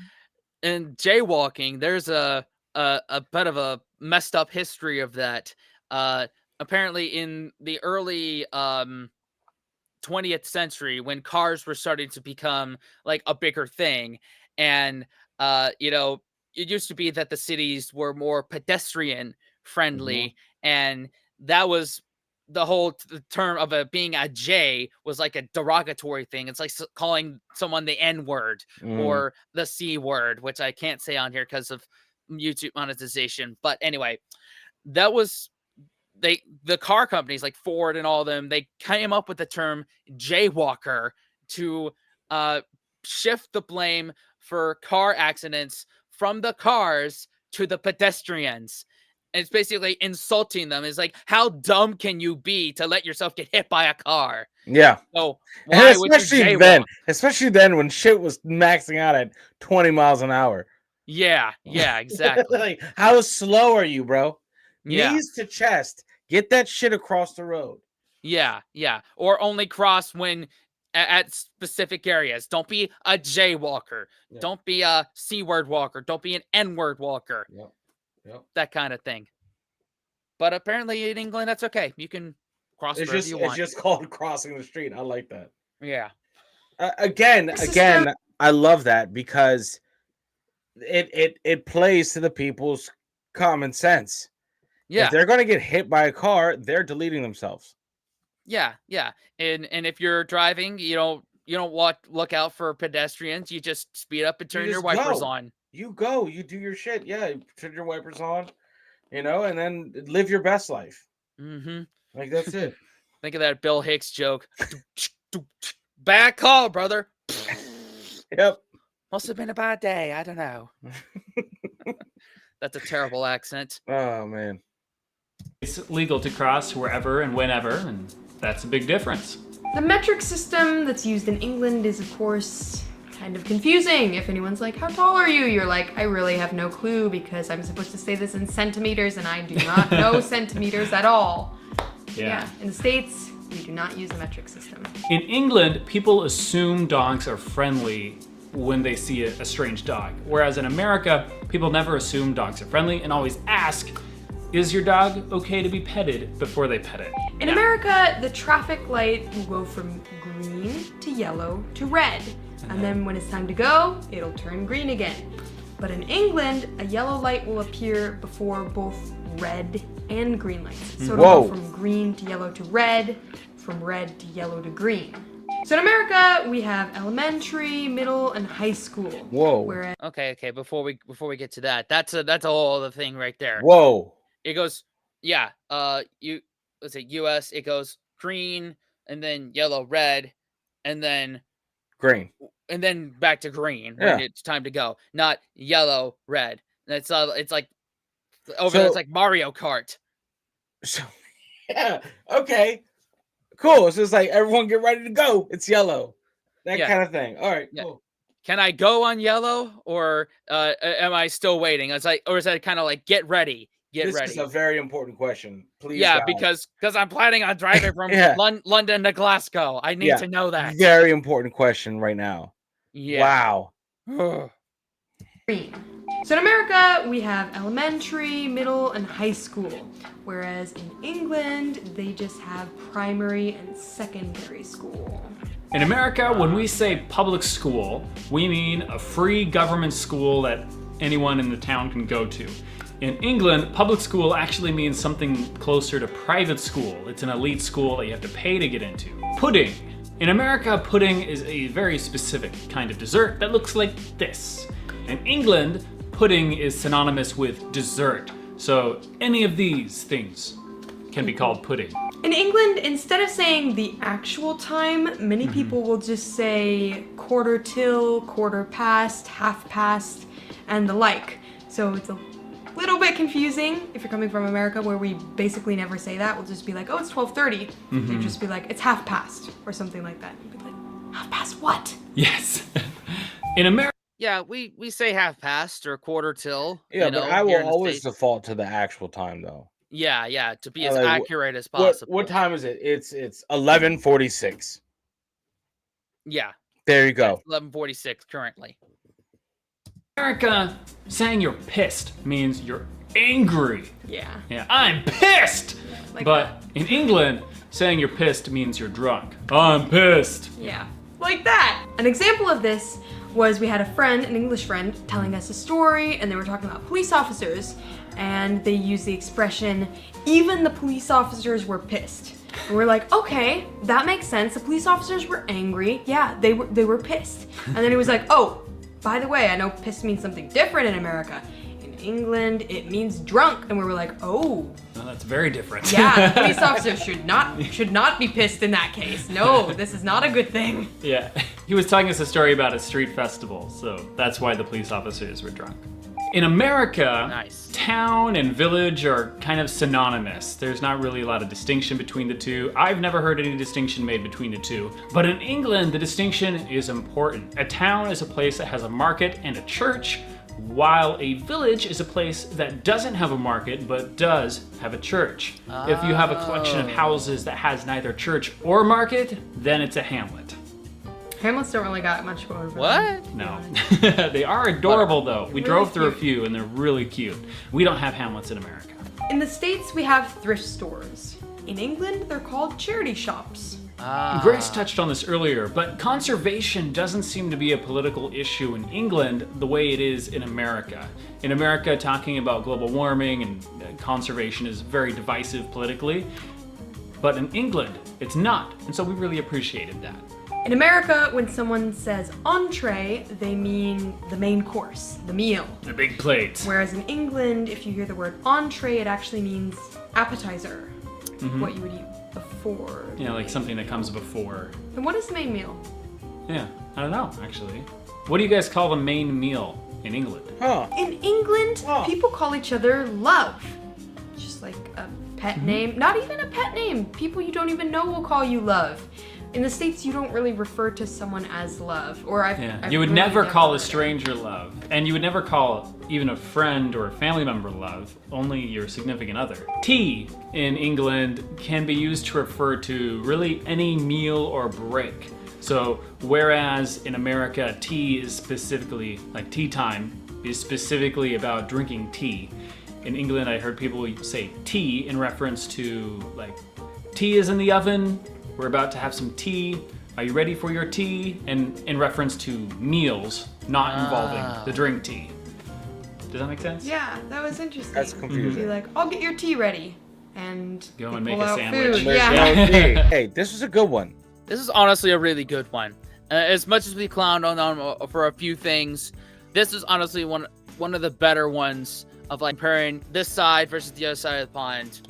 And jaywalking, there's a bit of a messed up history of that. Apparently, in the early 20th century, when cars were starting to become like a bigger thing, and it used to be that the cities were more pedestrian friendly, and that was the whole term of it being a J was like a derogatory thing. It's like calling someone the N word or the C word, which I can't say on here because of YouTube monetization. But anyway, that was the car companies like Ford and all of them, they came up with the term jaywalker to shift the blame for car accidents from the cars to the pedestrians. And it's basically insulting them. It's like, how dumb can you be to let yourself get hit by a car? Yeah. So And why would you jaywalk? especially then when shit was maxing out at 20 miles an hour. Yeah, exactly. Like, how slow are you, bro? Yeah. Knees to chest. Get that shit across the road. Yeah. Or only cross when at specific areas. Don't be a jaywalker. Yeah. Don't be a C word walker. Don't be an N word walker. Yep. That kind of thing. But apparently in England, that's okay. You can cross wherever you want. It's just called crossing the street. I like that. Yeah. Again, I love that because it plays to the people's common sense. Yeah. If they're gonna get hit by a car, they're deleting themselves. Yeah. And if you're driving, you don't look out for pedestrians. You just speed up and turn your wipers on. You go, you do your shit. Yeah, you put your wipers on, and then live your best life. Mm-hmm. Like that's it. Think of that Bill Hicks joke. Bad call, brother. Yep. Must have been a bad day. I don't know. That's a terrible accent. Oh man. It's legal to cross wherever and whenever, and that's a big difference. The metric system that's used in England is, of course, kind of confusing. If anyone's like, how tall are you? You're like, I really have no clue because I'm supposed to say this in centimeters and I do not know centimeters at all. Yeah. In the States, we do not use the metric system. In England, people assume dogs are friendly when they see a strange dog. Whereas in America, people never assume dogs are friendly and always ask, is your dog okay to be petted before they pet it? In America, the traffic light will go from green to yellow to red. And then when it's time to go, it'll turn green again. But in England, a yellow light will appear before both red and green lights. So it'll go from green to yellow to red, from red to yellow to green. So in America, we have elementary, middle, and high school. Whoa. Whereas Okay. Before we get to that, that's a whole other thing right there. Whoa. It goes, yeah. Let's say U.S. It goes green and then yellow, red, and then Green. And then back to green Yeah. when it's time to go. Not yellow, red. And it's like over there, it's like Mario Kart. So yeah. Okay. Cool. So it's like everyone get ready to go. It's yellow. That kind of thing. All right. Yeah. Cool. Can I go on yellow or am I still waiting? It's like, or is that kind of like get ready? This is a very important question. Please. Yeah, guys. because I'm planning on driving from London to Glasgow. I need to know that. Very important question right now. Yeah. Wow. green. So in America, we have elementary, middle, and high school. Whereas in England, they just have primary and secondary school. In America, when we say public school, we mean a free government school that anyone in the town can go to. In England, public school actually means something closer to private school. It's an elite school that you have to pay to get into. Pudding. In America, pudding is a very specific kind of dessert that looks like this. In England, pudding is synonymous with dessert. So any of these things can be called pudding. In England, instead of saying the actual time, many people will just say quarter till, quarter past, half past, and the like. So it's a little bit confusing if you're coming from America, where we basically never say that. We'll just be like, oh, it's 12:30. They'd just be like, it's half past, or something like that. You'd be like, half past what? Yes. In America, Yeah, we say half past or quarter till. Yeah, you know, but I here will in the always States. default to the actual time though. Yeah, to be as Like, accurate as possible. What time is it? It's 11:46. Yeah, There you go. 11:46 currently. America, saying you're pissed means you're angry. Yeah. Yeah, I'm pissed! Like But in England, saying you're pissed means you're drunk. I'm pissed. Yeah, like that. An example of this was we had a friend, an English friend, telling us a story, and they were talking about police officers, and they used the expression, even the police officers were pissed. And we're like, okay, that makes sense. The police officers were angry. Yeah, they were pissed. And then he was like, oh, by the way, I know pissed means something different in America. In England, it means drunk. And we were like, oh. Well, that's very different. Yeah, police officers should not be pissed in that case. No, this is not a good thing. Yeah. He was telling us a story about a street festival, so that's why the police officers were drunk. In America, Nice. town and village are kind of synonymous. There's not really a lot of distinction between the two. I've never heard any distinction made between the two. But in England, the distinction is important. A town is a place that has a market and a church, while a village is a place that doesn't have a market but does have a church. If you have a collection of houses that has neither church or market, then it's a hamlet. Hamlets don't really got much going for them. What? No. They are adorable though. We Really drove through a cute. few and they're really cute. We don't have hamlets in America. In the States, we have thrift stores. In England, they're called charity shops. Grace touched on this earlier, but conservation doesn't seem to be a political issue in England the way it is in America. In America, talking about global warming and conservation is very divisive politically, but in England, it's not, and so we really appreciated that. In America, when someone says entree, they mean the main course, the meal. The big plate. Whereas in England, if you hear the word entree, it actually means appetizer, what you would eat before. Yeah, like something that comes before. And what is the main meal? Yeah, I don't know, actually. What do you guys call the main meal in England? Huh. In England, people call each other love. Just like a pet name. Not even a pet name. People you don't even know will call you love. In the States, you don't really refer to someone as love. Or I've You would really never call a heard it. stranger love. And you would never call even a friend or a family member love, only your significant other. Tea in England can be used to refer to really any meal or break. So whereas in America, tea is specifically, like tea time, is specifically about drinking tea. In England, I heard people say tea in reference to like, tea is in the oven, we're about to have some tea, are you ready for your tea? And in reference to meals, not involving the drink tea. Does that make sense? Yeah, that was interesting. That's confusing. Be like, I'll get your tea ready. And Go they and make pull a out sandwich. food. There's Yeah. no tea. Hey, this was a good one. This is honestly a really good one. As much as we clowned on for a few things, this is honestly one of the better ones of like comparing this side versus the other side of the pond.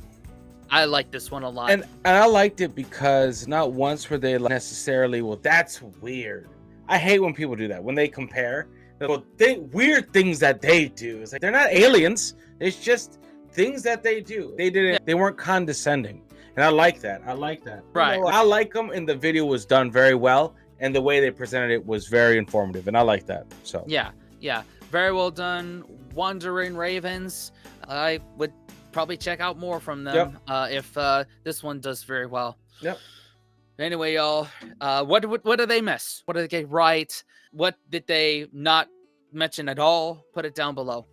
I like this one a lot. And I liked it because not once were they like necessarily, well, that's weird. I hate when people do that. When they compare, well, weird things that they do. It's like they're not aliens. It's just things that they do. They didn't. Yeah. They weren't condescending, and I like that. I like that. Right. You know, I like them, and the video was done very well, and the way they presented it was very informative, and I like that. So Yeah, very well done. Wandering Ravens. I would probably check out more from them if this one does very well. Yep. Anyway, y'all, what did they miss? What did they get right? What did they not mention at all? Put it down below.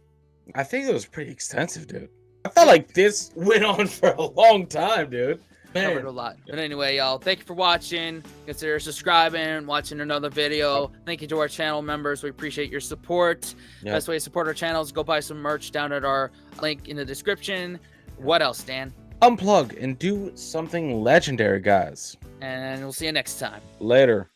I think it was pretty extensive, dude. I felt like this went on for a long time, dude. Covered a lot. But anyway, y'all, thank you for watching. Consider subscribing, watching another video. Thank you to our channel members. We appreciate your support. Yep. Best way to support our channel is go buy some merch down at our link in the description. What else, Dan? Unplug and do something legendary, guys. And we'll see you next time. Later.